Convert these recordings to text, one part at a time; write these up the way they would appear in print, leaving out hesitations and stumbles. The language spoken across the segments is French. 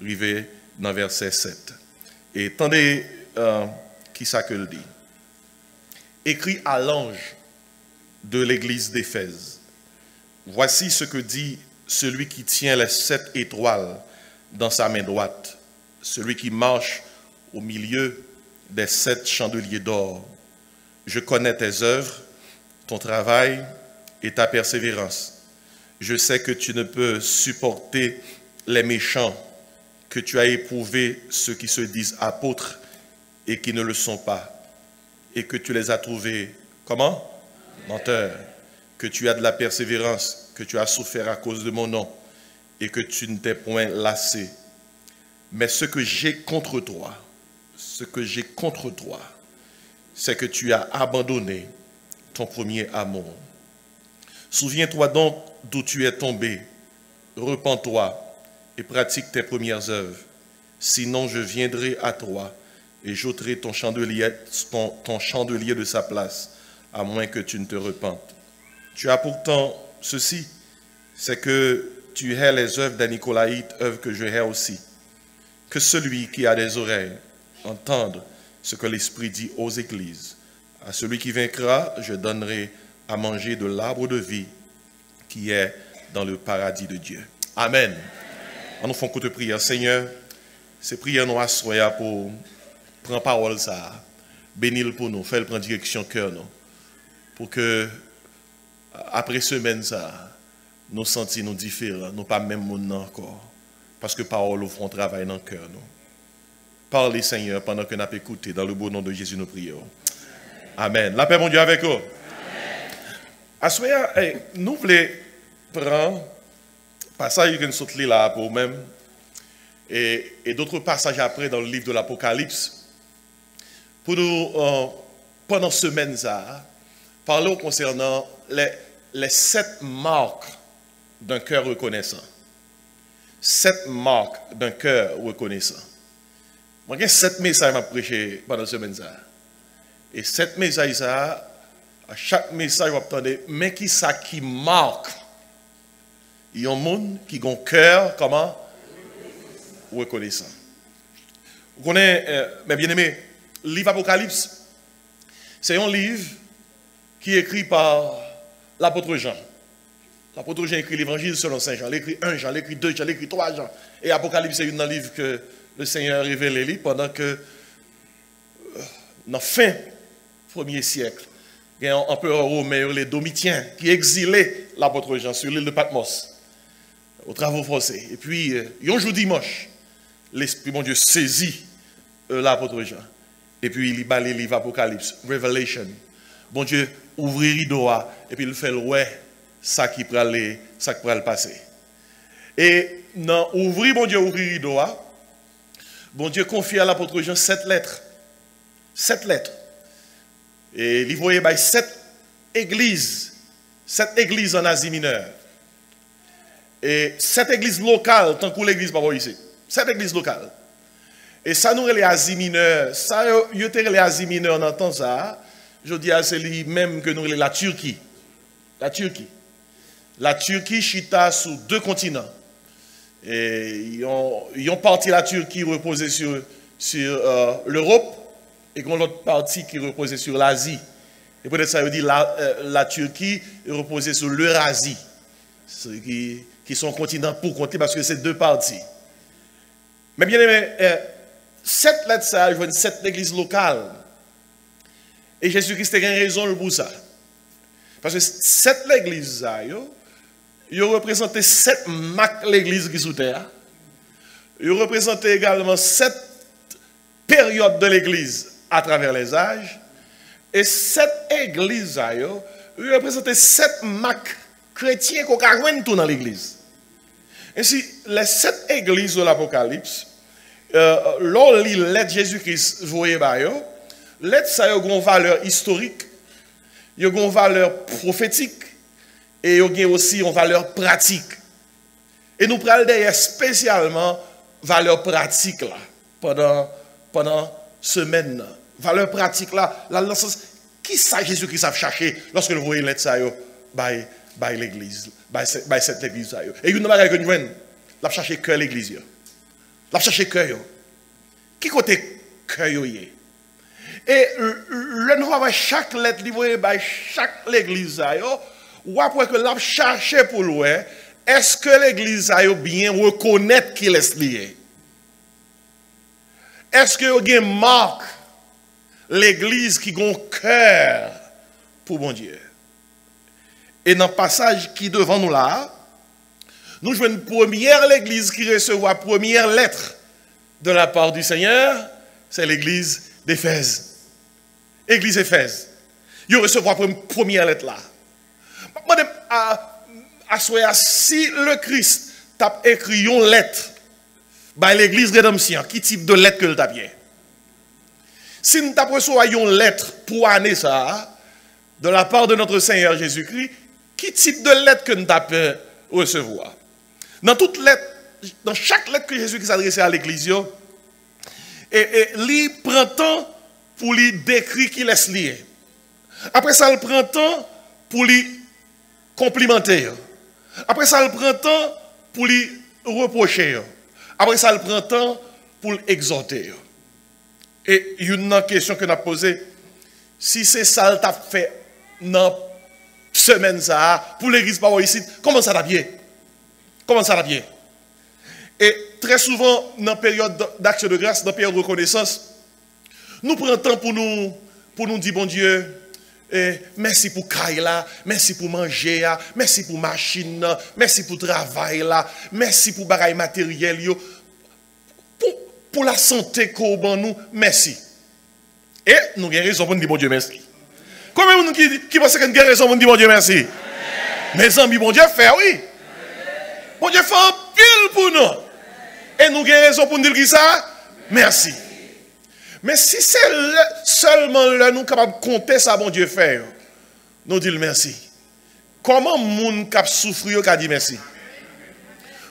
arrivé dans verset 7. Et attendez, qui ça que le dit? Écrit à l'ange de l'église d'Éphèse. Voici ce que dit celui qui tient les 7 étoiles dans sa main droite, celui qui marche au milieu des 7 chandeliers d'or. Je connais tes œuvres, ton travail et ta persévérance. Je sais que tu ne peux supporter les méchants, que tu as éprouvé ceux qui se disent apôtres et qui ne le sont pas, et que tu les as trouvés, comment? Menteurs. Que tu as de la persévérance, que tu as souffert à cause de mon nom, et que tu ne t'es point lassé. Mais ce que j'ai contre toi, c'est que tu as abandonné ton premier amour. Souviens-toi donc d'où tu es tombé, repens-toi et pratique tes premières œuvres. Sinon, je viendrai à toi et j'ôterai ton chandelier de sa place, à moins que tu ne te repentes. Tu as pourtant ceci, c'est que tu hais les œuvres des Nicolaïtes, œuvres que je hais aussi. Que celui qui a des oreilles entende ce que l'Esprit dit aux églises. À celui qui vaincra, je donnerai à manger de l'arbre de vie qui est dans le paradis de Dieu. Amen. On nous fait un coup de prière. Seigneur, ces prières nous assoient pour prendre parole ça, bénir pour nous, faire prendre direction cœur nous, pour que après semaine ça, nous sentions nous différents, nous pas même monde encore, parce que parole nous font travail dans le cœur nous. Parlez Seigneur pendant que nous avons écouté, dans le beau nom de Jésus nous prions. Amen. La paix mon Dieu avec vous. Assoya, nous voulons prendre passage que nous sommes là pour nous-mêmes et d'autres passages après dans le livre de l'Apocalypse pour nous, pendant semaine ça, parler concernant les 7 marques d'un cœur reconnaissant. 7 marques d'un cœur reconnaissant. Moi, j'ai 7 messages à prêcher pendant semaine ça. Et 7 messages ça, à chaque message, vous entendez, mais qui ça qui marque? Il y a un monde qui a un cœur, comment? Reconnaissant. Vous connaissez, mes bien-aimés, le livre Apocalypse, c'est un livre qui est écrit par l'apôtre Jean. L'apôtre Jean écrit l'évangile selon Saint Jean. Il écrit 1 Jean, il écrit 2 Jean, il écrit 3 Jean. Et Apocalypse, c'est un livre que le Seigneur a révélé pendant que, dans la fin du 1er siècle, il y a un empereur romain, les Domitiens, qui exilait l'apôtre Jean sur l'île de Patmos, aux travaux forcés. Et puis, un jour dimanche, l'Esprit, mon Dieu, saisit l'apôtre Jean. Et puis, il lit le livre Apocalypse, Revelation. Bon Dieu, ouvrir rideau, et puis il fait le ouais, ça qui pourra le passer. Et dans ouvrir, bon Dieu, ouvrir rideau, bon Dieu confie à l'apôtre Jean 7 lettres. 7 lettres. Et il voyait 7 églises en Asie mineure. Et 7 églises locales, tant que l'église pas ici. 7 églises locales. Et ça nous les Asie mineure, ça y était les Asie mineure dans temps ça. Je dis à c'est lui-même que nous la Turquie. La Turquie. La Turquie chita sur 2 continents. Et ils ont parti la Turquie reposée sur l'Europe et qu'on l'autre partie qui reposait sur l'Asie. Et peut-être ça veut dire la Turquie reposait sur l'Eurasie, qui sont continents pour compter parce que c'est 2 parties. Mais bien aimé, 7 lettres ça, je vois 7 églises locales. Et Jésus-Christ a une raison pour ça. Parce que 7 églises ça, ils représentaient 7 marques l'église qui est sous terre. Ils représentaient également 7 périodes de l'église à travers les âges. Et 7 églises, ils représentaient 7 marques chrétiennes qu'on a tout dans l'église. Ainsi, les 7 églises de l'Apocalypse, lors de lettre Jésus-Christ, vous voyez, lettre ça a une valeur historique, il y a une valeur prophétique, et il y a aussi une valeur pratique. Et nous prenons d'ailleurs spécialement valeur pratique là, pendant semaine. Valeur pratique là, dans le sens, qui ça Jésus-Christ a cherché lorsque vous voyez lettre ça by l'église, by cette église ça. Et une chose que nous voyons, il a cherché que l'église. Il La chercher cœur. Qui côté cœur y est? Et le nous avons chaque lettre livrée par chaque l'église, ou après que l'a cherché pour lui, est-ce que l'église a bien reconnaître qu'il est lié? Est-ce que vous avez marque l'église qui a un cœur pour bon Dieu? Et dans le passage qui est devant nous là, nous jouons une première l'église qui recevra la première lettre de la part du Seigneur, c'est l'église d'Éphèse. Église Éphèse. Ils recevront la première lettre là. Si le Christ t'a écrit une lettre à l'église rédemption, qui type de lettre que le t'a bien? Si nous t'avons reçu une lettre pour année ça, de la part de notre Seigneur Jésus-Christ, qui type de lettre que nous t'avons recevoir? Dans toute lettre, dans chaque lettre que Jésus-Christ s'adressait à l'église, et lui prend temps pour lui décrire qu'il est lié. Après ça, il prend temps pour lui complimenter. Après ça, il prend temps pour lui reprocher. Après ça, il prend temps pour l'exhorter. Et il y a une question que nous avons posée. Si c'est ça que tu as fait dans la semaine ça, pour l'église par ici, comment ça va bien? Comment ça va bien? Et très souvent, dans la période d'action de grâce, dans la période de reconnaissance, nous prenons temps pour nous dire, bon Dieu, merci pour Kaila, merci pour manger, merci pour machine, merci pour travail, merci pour bagaille matériel, pour la santé qu'on nous, merci. Et nous avons raison pour nous dire, bon Dieu, merci. Combien de gens qui pensent que nous avons raison pour nous dire, bon Dieu, merci? Mes amis, bon Dieu fait, oui. Bon Dieu fait un pile pour nous. Et nous avons raison pour nous dire ça, merci. Mais si c'est seulement là nous capables de compter ça, bon Dieu fait, nous disons merci. Comment moun qui souffre a dit merci?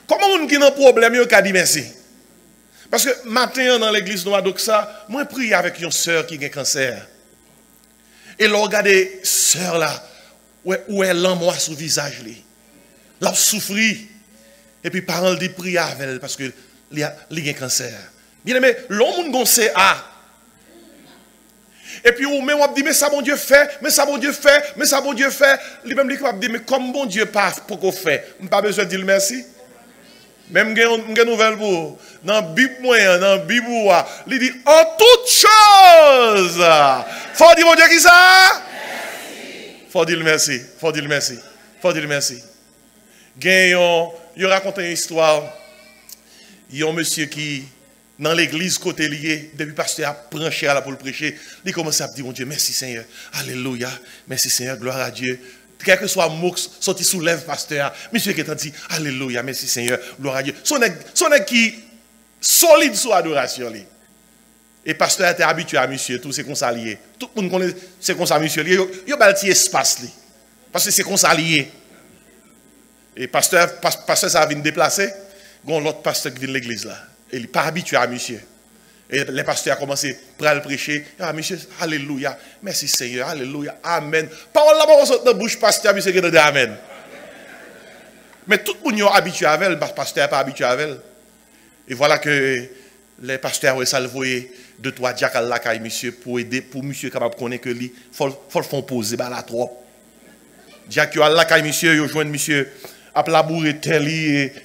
Comment moun qui a un problème a dit merci? Parce que matin dans l'église nous donc ça, moi prie avec une sœur qui a un cancer. Et là regardez sœur là où elle l'envoie sur le visage li. L'a souffri et puis parole dit prie avec elle parce que il a un cancer. Bien aimé, l'homme gon c'est a. Et puis, ou même on dit, mais ça bon Dieu fait, mais ça bon Dieu fait, mais ça bon Dieu fait. Lui-même, il dit, mais comme bon Dieu pas pour qu'on fait, je pas besoin de dire merci. Même une nouvelle pour dans la Bible, dans la Bible, il dit, en toute chose, faut dire bon Dieu qui ça? Faut dire merci, faut dire merci, faut dire merci. Il raconte une histoire, il y a un monsieur qui, dans l'église côté lié, depuis le pasteur a branché pour le prêcher, il commence à dire, mon Dieu, merci Seigneur, alléluia, merci Seigneur, gloire à Dieu. Quel que soit le mot sorti soulève pasteur, monsieur qui t'a dit, alléluia, merci Seigneur, gloire à Dieu. Son est qui solide sur l'adoration. Et pasteur était habitué à monsieur, tout c'est comme ça lié. Tout le monde connaît, c'est comme ça monsieur lié. Il y a un petit espace li. Parce que c'est comme ça lié. Et pasteur ça vient déplacer, il y a l'autre pasteur qui vient de l'église là. Il n'est pas habitué à monsieur. Et le pasteur a commencé à le prêcher. Ah, monsieur, alléluia. Merci Seigneur, alléluia, amen. Parole là-bas, on sort de la bouche, pasteur, monsieur, qui dit amen. Mais tout le monde est habitué à elle, le pasteur n'est pas habitué à elle. Et voilà que les pasteurs ont salvé deux, trois diacres à la caille, monsieur, pour aider, pour monsieur capable de connaître que lui, il faut le faire poser, bah, la trop. Diacres à la caille, monsieur, ils joignent monsieur. A labouré tel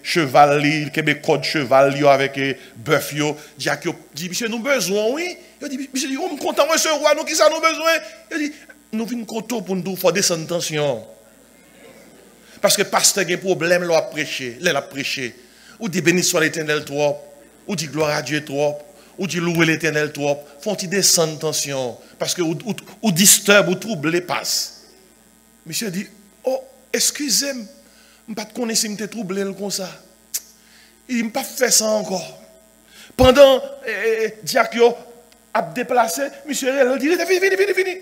cheval li, kebe code cheval li avec bœuf yo, dit monsieur nous besoin oui. Il dit monsieur on me content monsieur roi nous qui ça nous besoin. Il dit nous vinn content pour nous faut descendre tension. Parce que pasteur a un problème là prêcher, l'a prêcher. Ou dit béni soit l'Éternel trop, ou dit gloire à Dieu trop, ou dit louer l'Éternel trop, font-ils descendre tension parce que ou disturbe ou trouble passe. Monsieur dit oh excusez-moi. Je ne sais pas si je suis troublé comme ça. Il ne pas fait ça encore. Pendant Diakio a déplacé, monsieur il dit fini.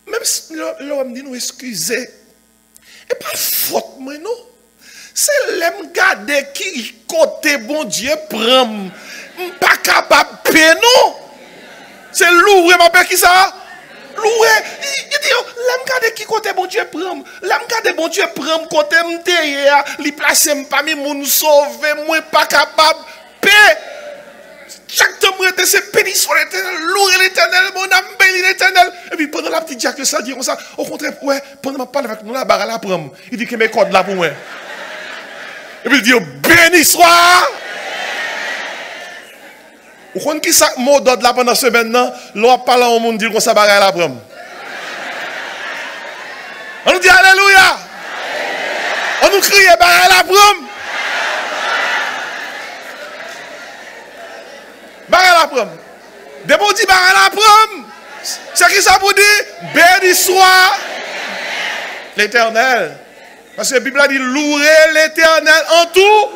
Même si l'homme dit nous excusez. Et pas faute moi non. C'est l'aime garder qui côté bon Dieu prend. Pas capable de payer non. C'est louer ma père qui ça. Loué, il dit, l'âme garde qui côté bon Dieu prend, l'âme garde bon Dieu prend côté m'teye, li place m'pa mi moun sauver, moi pas capable paix. béni soit l'Éternel, louez l'Éternel, mon âme bénit l'Éternel. Et puis pendant la petite Jacques, ça dit comme ça, au contraire, ouais, pendant que je parle avec nous, la barre la prendre. Il dit que mes cordes là pour moi. Et puis il dit, béni soit. Vous comprenez qui ça mot d'ordre là pendant ce maintenant, l'on parle au monde dit qu'on ça barre la prendre. On nous dit alléluia. On nous crie barre la prendre. Barre la prendre. Dès qu'on dit barre la prendre, c'est qui ça pour dire béni soit l'Éternel. Parce que la Bible a dit louer l'Éternel en tout.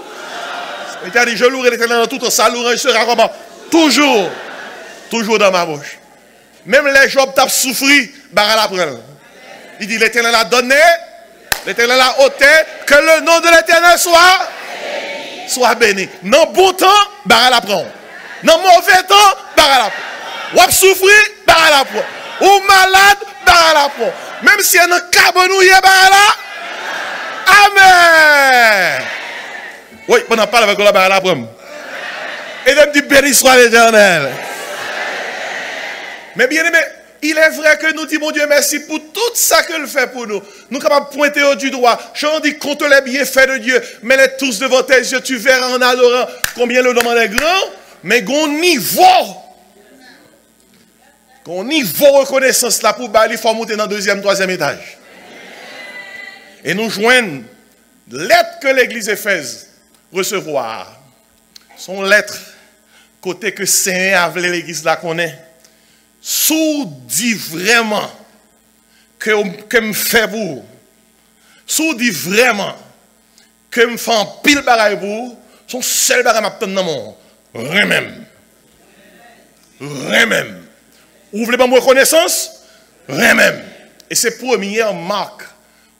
Il a dit je louerai l'Éternel en tout, ça louera sera comment? Toujours. Toujours dans ma bouche. Même les Job tapent souffri, barre la prendre. Il dit l'Éternel a donné, l'Éternel a ôté, que le nom de l'Éternel soit béni. Dans bon temps, barre la prendre. Dans mauvais temps, barre la prendre. Ou souffrir, barre la prendre. Ou malade, barre la prendre. Même si y a un carbonouille, barre la. Amen. Oui, on en parle avec la barre la prendre. Et il me dit béni soit l'Éternel. Mais bien aimé, il est vrai que nous disons, mon Dieu, merci pour tout ça qu'il fait pour nous. Nous sommes capables de pointer au du droit. J'en dis contre les bienfaits de Dieu. Mets-les tous devant tes yeux. Tu verras en adorant combien le nom est grand. Mais qu'on niveau reconnaissance là pour il faut monter dans le deuxième, troisième étage. Et nous joignons lettre que l'église Éphèse recevoir. Son lettre côté que Saint avait l'église là qu'on est. Sous dit vraiment que me fait pour. Sous dit vraiment que me fait un pile bagaille pour. Son seul bagaille m'attend dans mon remem. Remem. Vous voulez pas me reconnaissance? Remem. Et c'est première marque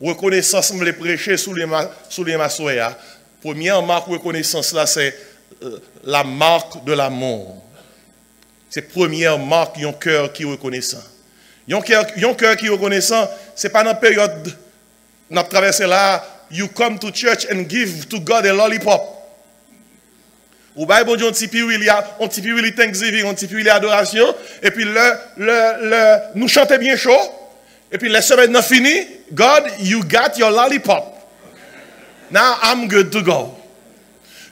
reconnaissance me les prêcher sous les massoya. Première marque reconnaissance là c'est la marque de l'amour. C'est première marque un cœur qui est reconnaissant. Un cœur qui est reconnaissant, c'est pas dans la période nous avons traversé là, you come to church and give to God a lollipop. Ou bien, bon Dieu, on petit peu il y a, on petit peu il Thanksgiving, on petit peu il adoration, et puis nous chantons bien chaud, et puis la semaine n'a fini, God, you got your lollipop. Now I'm good to go.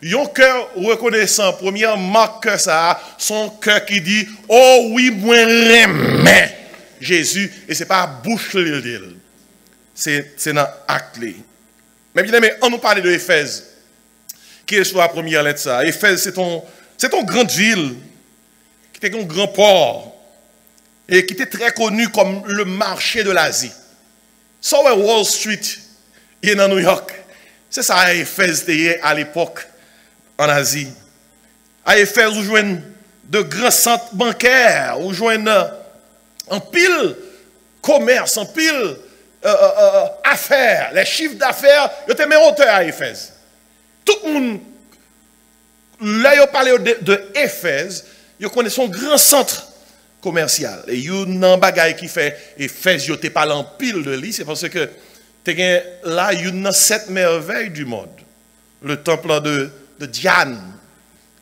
Yon cœur reconnaissant, première marque que ça a, son cœur qui dit, oh oui, moi remets Jésus, et c'est pas bouche l'île. C'est dans acte. Mais bien aimé, on nous parle de Éphèse, qui est sur la première lettre ça. Éphèse, c'est ton grande ville, qui était un grand port, et qui était très connu comme le marché de l'Asie. So Wall Street, il est dans New York. C'est ça à Éphèse à l'époque. En Asie. À Éphèse, vous jouez de grands centres bancaires, vous jouez en pile commerce, en pile affaires. Les chiffres d'affaires, ils étaient mes auteurs à Éphèse. Tout le monde, là, ils parlent de Éphèse, ils connaissent son grand centre commercial. Et il y a un bagage qui fait Éphèse, ils n'ont pas en pile de lui, c'est parce que là, il y a 7 merveilles du monde. Le temple de Diane.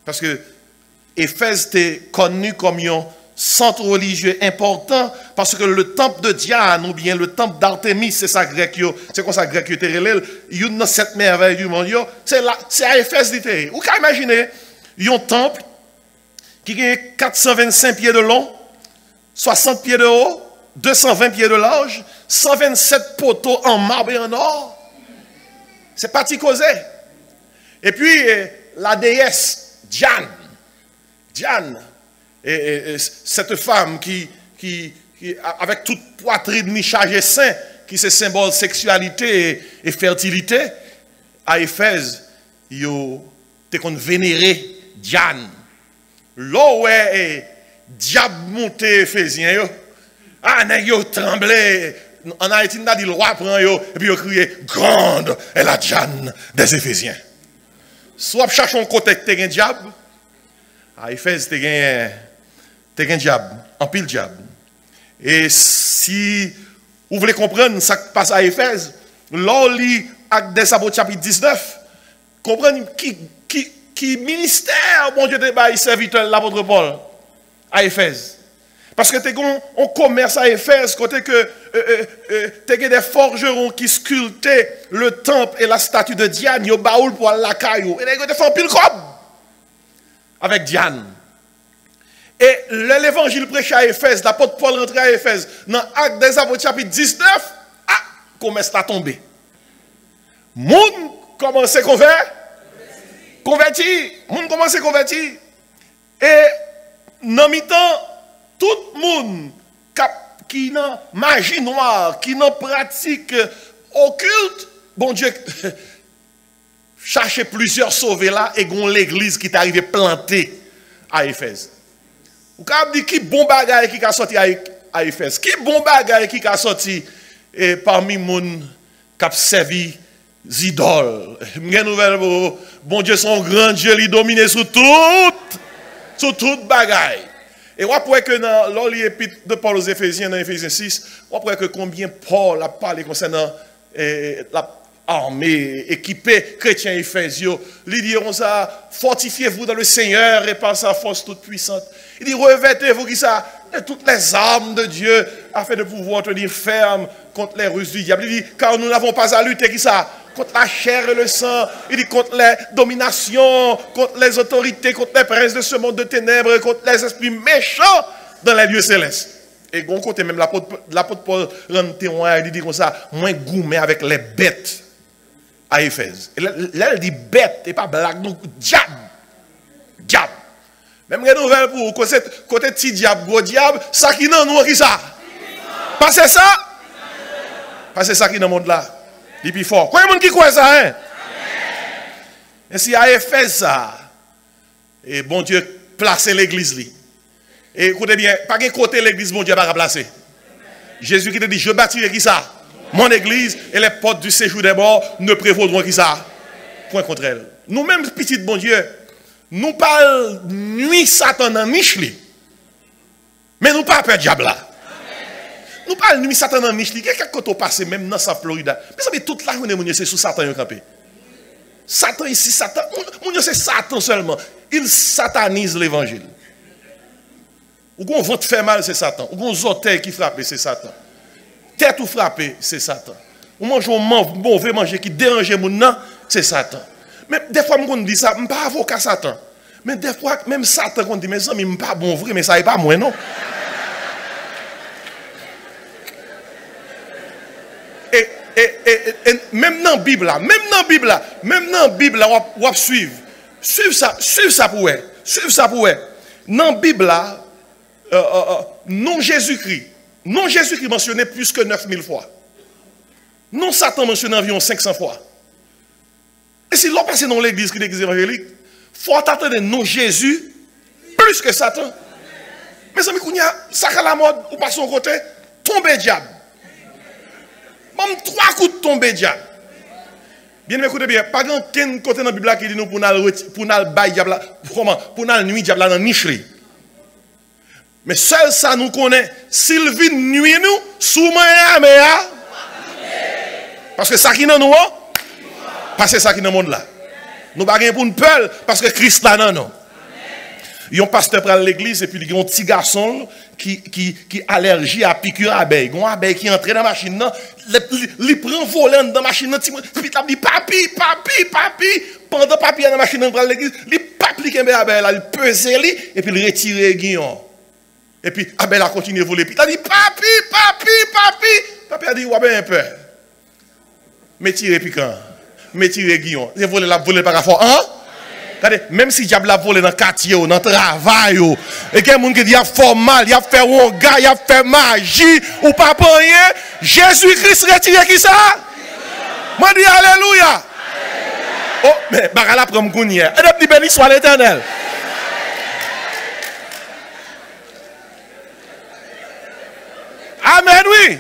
Parce que Éphèse était connu comme un centre religieux important parce que le temple de Diane ou bien le temple d'Artémis, c'est ça grec, c'est comme ça grec était relève, il y a 7 merveilles du monde, c'est à Éphèse d'ité. Vous pouvez imaginer un temple qui a 425 pieds de long, 60 pieds de haut, 220 pieds de large, 127 poteaux en marbre et en or. C'est pas petit causé. Et puis, la déesse Diane, et cette femme qui, avec toute poitrine mi-chargée saint, qui c'est symbole de sexualité et fertilité, à Éphèse, ils ont vénéré Diane. Là où est diable monté Éphésien, nèg yo tremblé. En Haïti, on a dit le roi prend yo, et puis ils ont crié, grande est la Diane des Éphésiens. Soit cherche un côté que tu as un diable, à Éphèse, tu as un diable, en pile diable. Et si vous voulez comprendre ce qui passe à Éphèse, là, lit Actes des Apôtres chapitre 19, comprenez qui ministère, bon Dieu, débat serviteur l'apôtre Paul. à Éphèse. Parce que on commerce à Éphèse, côté que tu as des forgerons qui sculptaient le temple et la statue de Diane, yo baoul pour la caillou. Et ils ont fait un pile cob avec Diane. Et l'évangile prêché à Éphèse, l'apôtre Paul rentré à Éphèse, dans Actes des Apôtres chapitre 19, commerce a tombé. Moun commence à convertir. Moun commence à convertir. Et dans mi-temps, tout le monde qui n'a magie noire, qui n'a pratique occulte, bon Dieu, chercher plusieurs sauvés là et gon l'église qui est arrivée plantée à Éphèse. Vous avez dit qui bon bagaille qui a sorti à Éphèse? Qui bon bagaille qui a sorti parmi les gens qui ont servi les idoles? Bon Dieu, son grand Dieu, il domine sur tout bagaille. Et on voit que dans l'épître de Paul aux Éphésiens, dans Éphésiens 6, on voit que combien Paul a parlé concernant l'armée, équipée, chrétiens éphésiens. Il dit, fortifiez-vous dans le Seigneur et par sa force toute puissante. Il dit, revêtez-vous qui ça, de toutes les armes de Dieu, afin de pouvoir tenir ferme contre les ruses du diable. Il dit, car nous n'avons pas à lutter qui ça, contre la chair et le sang. Il dit, contre les dominations, contre les autorités, contre les princes de ce monde de ténèbres, contre les esprits méchants dans les lieux célestes. Et bon côté même l'apôtre Paul rend témoin, il dit comme ça, moins gourmet avec les bêtes à Éphèse. Et là, il dit bête, et pas blague, donc diable. Diable. Même une nouvelle pour vous, côté petit diable, gros diable, ça qui n'a nous qui ça? Passez ça? Passez ça qui dans le monde là. Il est plus fort. Combien de monde qui croit ça, hein? Et si à Éphèse ça, et bon Dieu placer l'église là. Et écoutez bien, pas qu'un côté l'église, bon Dieu va placer. Jésus qui te dit, je bâtirai qui ça? Mon église et les portes du séjour des morts ne prévaudront qui ça? Point contre elle. Nous-mêmes, petits bon Dieu, nous parlons nuit Satan dans niche li. Mais nous pas peur diable là. Nous parlons nuit Satan dans niche li. Quelqu'un quand on passe même dans sa Florida. Mais ça fait toute la journée mon Dieu c'est sous Satan yo campé. Satan ici Satan, mon Dieu c'est Satan seulement. Il satanise l'évangile. Ou qu'on ventre fait mal c'est Satan. Ou qu'on orteil qui frappe c'est Satan. Tête ou frappé c'est Satan. Ou mange un mauvais manger qui dérange mon nan c'est Satan. Mais des fois, on dit ça, je ne suis pas avocat Satan. Mais des fois, même Satan, on dit, mes amis, je ne suis pas bon vrai, mais ça n'est pas moi, non. Et même dans la Bible, on va suivre. Suivre ça pour eux. Suivre ça pour eux. Dans la Bible, non Jésus-Christ mentionné plus que 9000 fois. Non Satan mentionné environ 500 fois. Et si l'on passe dans l'église qui est l'église évangélique, il faut attendre non Jésus plus que Satan. Mes amis, ça à la mode, ou passe son côté, tomber diable. Même 3 coups de tomber diable. Bien, écoutez bien, pas grand côté dans la Bible qui dit nous pour nous bailler diable, pour nous nuit diable dans la nicherie. Mais seul ça nous connaît, s'il vient nuit nous, souvent parce que ça qui dans nous, parce que ça qui dans le monde là. Nous ne pouvons pas nous peur parce que Christ là non. Il y a un pasteur pour l'église et puis il y a un petit garçon qui allergie à piqûre abeille. Il y a une abeille qui entre dans la machine, il prend volant dans la machine, puis il dit papi. Pendant papi dans la machine dans l'église, il applique une abeille, il pèse et puis il retire le guillon. Et puis abeille a continué à voler. Puis il a dit papi. Papi a dit ouais ben peur. Mais tire piquant. Mais tire guillon. Il volé par rapport hein? Regardez, même si diable a volé dans le quartier, dans le travail, et qu'il y a des gens qui disent qu'il fait mal, il a fait un gars, il a fait magie, ou pas pour rien, Jésus-Christ retire qui ça? Moi dis alléluia. Oh, mais bah là prend m'kounye. Et depuis béni soit l'Éternel. Amen oui.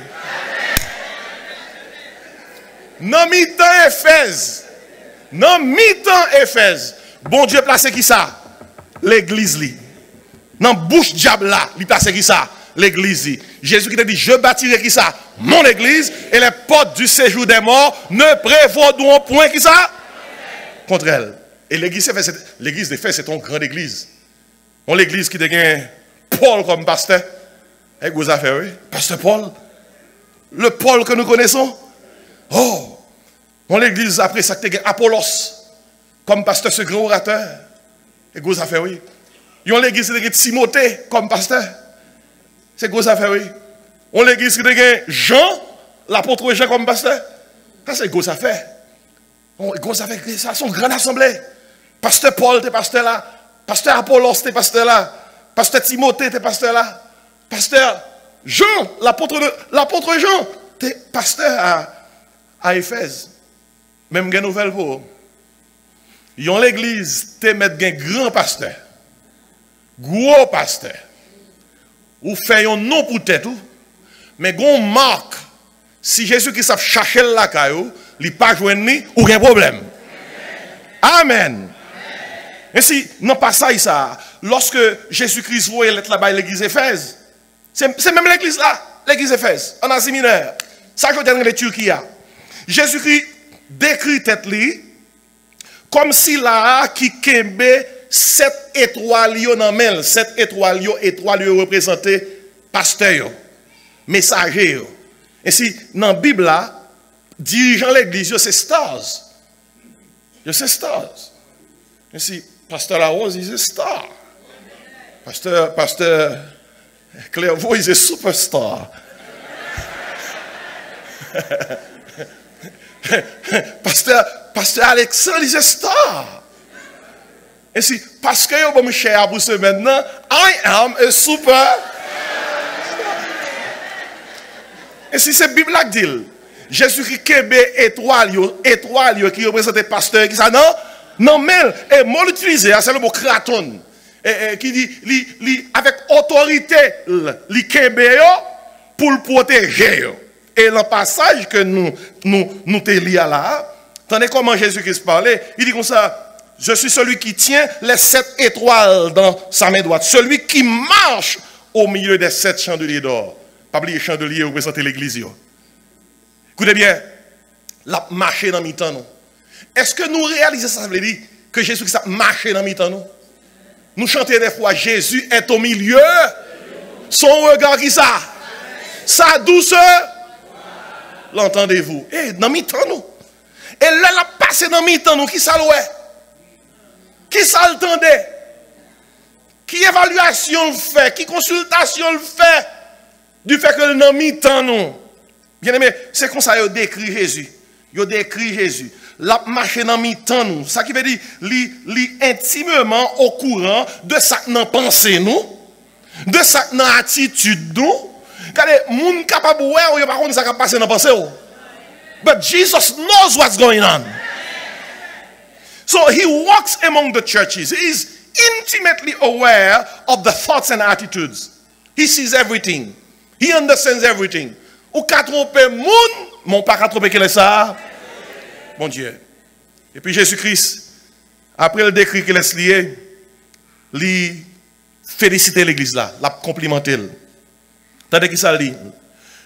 Non mi-temps Éphèse. Bon Dieu place qui ça? L'église li. Dans bouche diable là, il place qui ça? L'église li. Jésus qui te dit je bâtirai qui ça? Mon église et les portes du séjour des morts ne prévaudront point qui ça? Contre elle. Et l'église d'Éphèse c'est une grande église. On l'église qui te gagne Paul comme pasteur. Et vous avez fait, oui, pasteur Paul. Le Paul que nous connaissons. Oh, dans l'église, après ça, tu as Apollos comme pasteur, ce grand orateur. Et vous avez fait, oui. Dans l'église, tu as Timothée comme pasteur. C'est gros affaire, oui. On l'église qui a Jean, l'apôtre Jean comme pasteur. Ça, c'est gros affaire. Gros affaire, ça, c'est une grande assemblée. Pasteur Paul, t'es pasteur là. Pasteur Apollos, t'es pasteur là. Pasteur Timothée, t'es pasteur là. Pasteur Jean, l'apôtre Jean, t'es pasteur à Éphèse. Même une nouvelle pour vous. Dans l'église, t'es mettre un grand pasteur. Gros pasteur. Ou fait un nom pour tête, mais gon marque, si Jésus-Christ a cherché la caillou, il n'a pas joint ni, aucun problème. Amen. Et si, non pas ça, lorsque Jésus-Christ voyait l'être là-bas à l'église Éphèse, c'est même l'église là, l'église Éphèse, en Asie mineure. Ça, je donne les Turquie. Jésus-Christ décrit tête li, comme si là, qui kembe 7 étoiles dans mel, 7 étoiles représentent pasteur, messager. Et si dans la Bible là, dirigeant l'église, c'est stars. C'est stars. Et si pasteur Larose, il est star. Pasteur Clairvaux, il est superstar. Pasteur Alexandre, il est star. Et si, parce que vous me cher pour ce maintenant, I am a super. Et si c'est Bible qui dit, Jésus-Christ kembe étoile qui représente le pasteur, qui ça non, mais, et mot utilisé, c'est le mot kraton, qui dit, avec autorité, li kembe pour le protéger. Et le passage que nous te lions là, tandis comment Jésus-Christ parlait, il dit comme ça, je suis celui qui tient les 7 étoiles dans sa main droite. Celui qui marche au milieu des 7 chandeliers d'or. Pas oublier chandeliers représenter l'église. Écoutez bien, la marché dans mi-temps. Est-ce que nous réalisons ça, ça veut dire que Jésus a marché dans mi-temps? Nous chantons des fois, Jésus est au milieu. Son regard qui ça? Sa douceur. L'entendez-vous? Et dans mi-temps, nous. Et là, la passé dans mi-temps, nous, qui ça l'ouest? Qui ça l'entendait? Qui évaluation le fait? Qui consultation le fait? Du fait que le nom mi-temps nous. Bien aimé, c'est comme ça qu'il décrit Jésus. Il décrit Jésus. La marche dans mi-temps nous. Ça qui veut dire, li intimement au courant de ça que nous pensons nous. De ça que nous attitude nous. Regardez, moun capable ouais, ou pas contre ça qui passe dans pensée. But Jesus knows what's going on. So he walks among the churches. He is intimately aware of the thoughts and attitudes. He sees everything. He understands everything. Ou qu'à tromper moun, mon pas qu'à tromper quel est ça? Bon Dieu. Et puis Jésus-Christ, après le décrit qu'il est lié, lui féliciter l'église là, la complimenter. Tandis qu'il ça dit,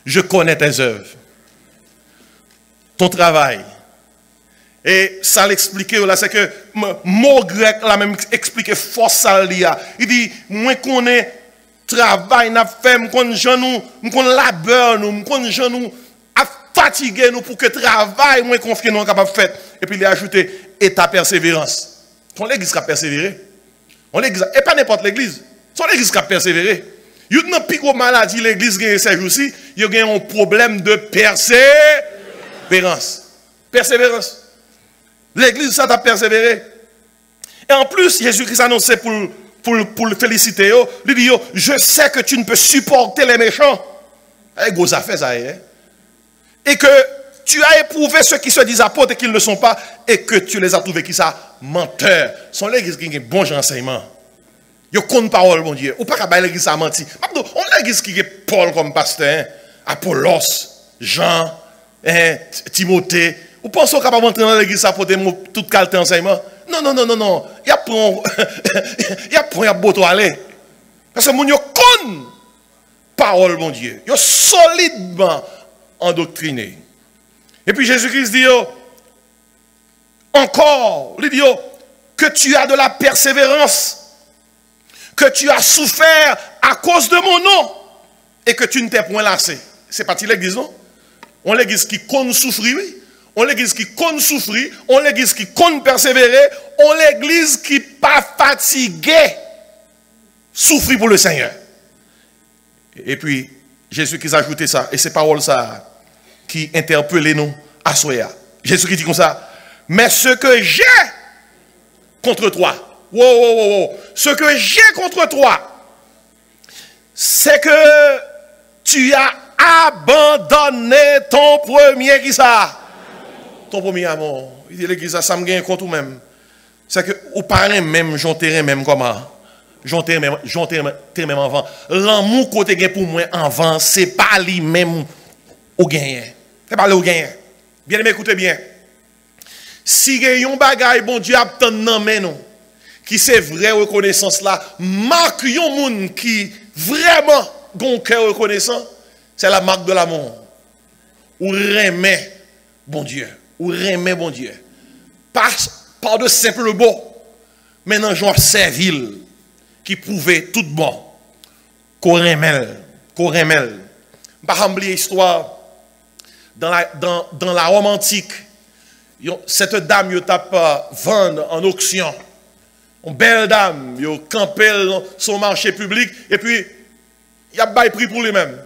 je connais tes œuvres, ton travail. Et ça l'expliquer là, c'est que mot grec là même explique force ça là. Il dit, moi connais travail n'a fait, moi connais nous, moi connais labeur nous, moi connais nous à fatiguer nous pour que travail moi confier nous capable faire. Et puis il a ajouté et ta persévérance. Ton l'église qui a persévéré. On l'église et pas n'importe l'église. Son l'église qui a persévéré. Il y a une pire maladie l'église gagne ces jours-ci, il y a un problème de persévérance. Persévérance. L'église, ça t'a persévéré. Et en plus, Jésus-Christ a annoncé pour le féliciter. Il dit, je sais que tu ne peux supporter les méchants. Et gros affaire ça est. Et que tu as éprouvé ceux qui se disent apôtres et qui ne le sont pas. Et que tu les as trouvés qui sont menteurs. Sont l'église qui a un bon enseignement. Ils comptent parole, mon Dieu. Ou pas qu'à l'église a menti. On l'église qui a Paul comme pasteur. Apollos, Jean, Timothée. Vous pensez qu'on va entrer dans l'église pour tout qualité d'enseignement? Non. Il y a pour beau aller. Parce que mon Dieu connaît parole, mon Dieu. Il est solidement endoctriné. Et puis Jésus-Christ dit encore, il dit que tu as de la persévérance, que tu as souffert à cause de mon nom, et que tu ne t'es point lassé. C'est parti l'église, non? On l'église qui compte souffrir, oui. On l'église qui compte souffrir, on l'église qui compte persévérer, on l'église qui pas fatigué, souffrir pour le Seigneur. Et puis, Jésus qui a ajouté ça, et ces paroles ça, qui interpellent nous à Soya. Jésus qui dit comme ça, mais ce que j'ai contre toi, ce que j'ai contre toi, c'est que tu as abandonné ton premier qui ça? Ton premier amour. Il dit l'église, ça me gagne contre vous-même. C'est que vous parlez même, j'enterre même comment? J'enterre même avant. L'amour côté gagne pour moi avant, c'est pas lui-même ou gagne. C'est pas le gagne. Bien aimé, écoutez bien. Si gagne un bagay, bon Dieu a tant nan men nous, qui c'est vraie reconnaissance là, marque yon moun qui vraiment gon cœur reconnaissant, c'est la marque de l'amour. Ou remet bon Dieu. Ou remet bon Dieu. Par de simple bon. Mais dans genre servile qui prouvait tout bon. Qu'on remel. Par oublier histoire dans la Rome antique. Cette dame yo tape vendre en auction. Une belle dame, yo campel son marché public et puis il y a bail prix pour lui-même.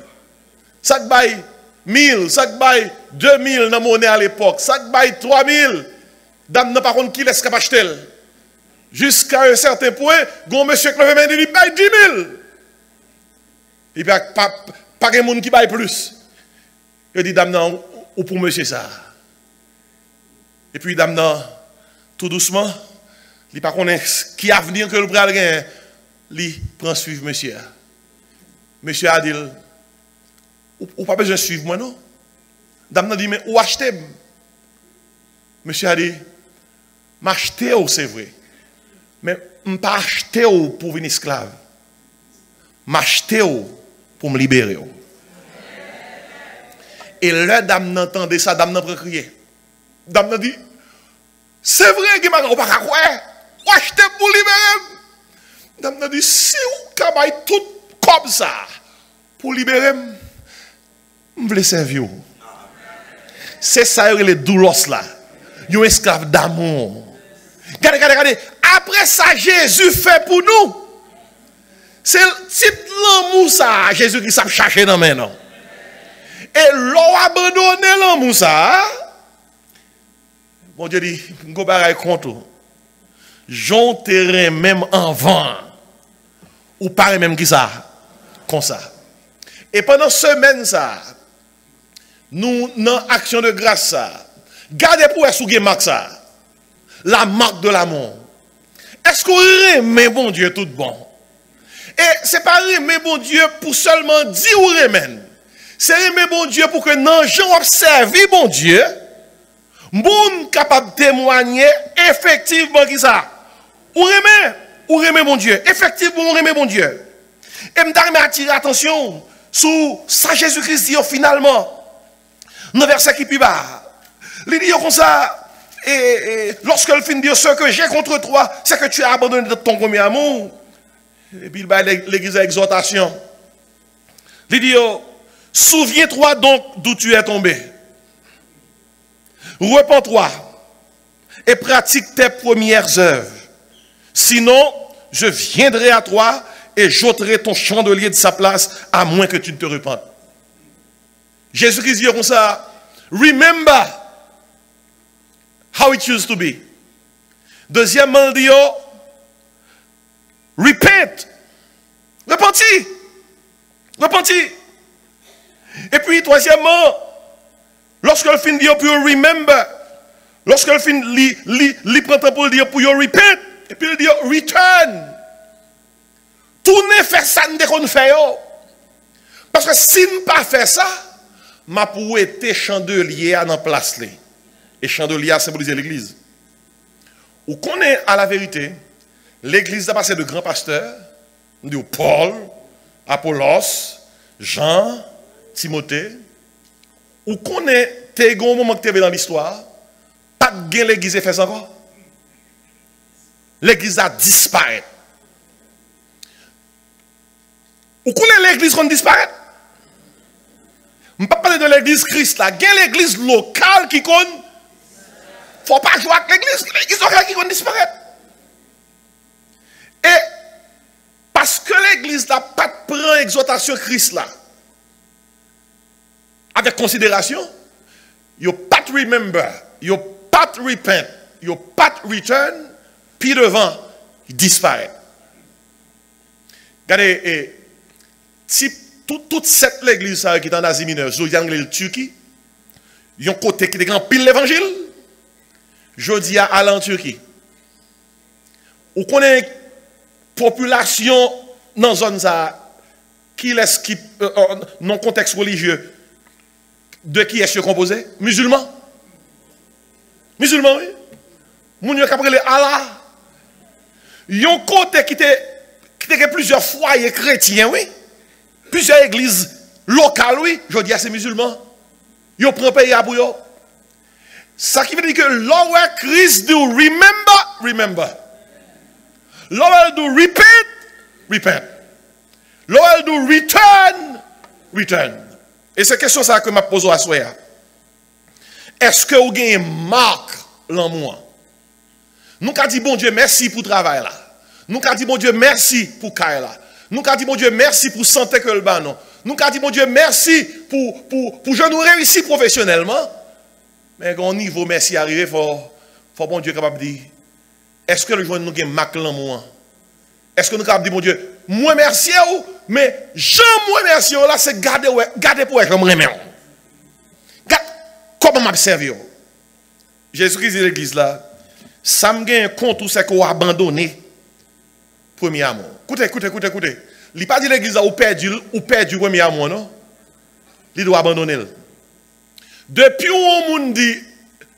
Ça bail 1000, ça bail 2000 dans monnaie à l'époque, ça bail 3000. Dame n'a pas contre qui laisse acheter. Jusqu'à un certain point, gon monsieur qui levé dit bail 10 000. Et puis pas de monde qui bail plus. Il dit dame non ou pour monsieur ça. Et puis dame non tout doucement, il pas connaît qui a venir que le bras gain, il prend suivre monsieur. Monsieur a dit ou pas besoin de suivre moi non. Dame dit mais ou acheter. Monsieur a dit m'acheter c'est vrai. Mais je ne pas acheter pour venir esclave. M'acheter pour me libérer. Et là dame n'entendait ça, dame n'a pas crié. Dame n'a dit c'est vrai que m'a pas quoi. Acheter pour libérer. Dame n'a dit si ou travaille tout comme ça pour libérer, je veux servir. C'est ça les doulos là. Yon esclave d'amour. Regardez. Après ça, Jésus fait pour nous. C'est le type l'amour ça, Jésus qui s'est cherché dans mes noms. Et l'on abandonné l'amour ça. Bon Dieu dit, go baray contre. J'enterrai même en vent. Ou pas même qui ça. Comme ça. Et pendant semaine ça, nous, dans action de grâce ça, gardez pour vous marque ça. La marque de l'amour. Est-ce qu'on remet bon Dieu tout bon? Et c'est pas remet bon Dieu pour seulement dire ou remen. C'est remet bon Dieu pour que non gens observent bon Dieu. Moun capable de témoigner effectivement qui ça. Ou remet bon Dieu. Effectivement, on remet bon Dieu. Et m'ta attirer attention sur ça Jésus-Christ dit finalement. Dans verset qui plus bas. Il dit comme ça. Et lorsque le fin dit ce que j'ai contre toi, c'est que tu as abandonné ton premier amour. Et puis il va l'église à exhortation. Il dit, souviens-toi donc d'où tu es tombé. Repens-toi et pratique tes premières œuvres. Sinon, je viendrai à toi et j'ôterai ton chandelier de sa place à moins que tu ne te repentes. Jésus-Christ dit comme ça, remember how it used to be. Deuxièmement, il dit, repent. Repentis. Et puis, troisièmement, lorsque le fin dit pour remember, lorsque le fin li prend temps pour dire pour repent, et puis il dit return. Tournez faire ça qu'on fait. Parce que si nous pas fait ça, ma pour être chandelier à la place. Et chandelier symbolise l'église. Ou connaît à la vérité, l'église a passé de grands pasteurs, Paul, Apollos, Jean, Timothée. Ou connaît, t'es un moment que tu es dans l'histoire, pas de gain l'église fait ça encore. L'église a disparu. Ou connaît l'église qu'on disparaît? Je ne peux pas parler de l'église Christ là. Il y a l'église locale qui compte. Il ne faut pas jouer avec l'église locale qui compte disparaître. Et parce que l'église n'a pas de prend exhortation Christ là. Avec considération, you pas remember, you pas repent, you pas return, puis devant, il disparaît. Regardez, si toute cette église qui est en Asie mineure, je dis en Turquie, il y a un côté qui est grand pile l'évangile, je dis à aller en Turquie. Ou connaît population dans la zone ça, qui laisse qui, non contexte religieux. De qui est-ce composé? Musulmans. Musulmans, oui. Moun yo kapre le Allah. Yon côté qui était plusieurs foyers chrétiens, oui. Plusieurs églises locales, oui. Je dis à ces musulmans. Yo prend pays à bouillon. Ça qui veut dire que lower Christ do remember. Lower do repent. Lower do return. Et c'est question ça que m'a posé à soi. Est-ce que vous avez marque dans moi? Nous avons dit bon Dieu merci pour le travail là. Nous avons dit bon Dieu merci pour Kaila. Nous avons dit bon Dieu merci pour santé que le banon. Nous avons dit bon Dieu merci pour je nous réussis professionnellement. Mais au niveau merci arrivé, faut bon Dieu capable de dire est-ce que le jour nous avons marque dans moi? Est-ce que nous avons dit bon Dieu moi merci ou mais Jean moi merci là c'est garder pour être moi même. Comment m'observer? Jésus-Christ dit l'église là, ça me gagne compte tout c'est qu'on a abandonné premier amour. Écoutez. Il pas dit l'église là ou perdu premier amour non. Il doit abandonner. Depuis où on monde dit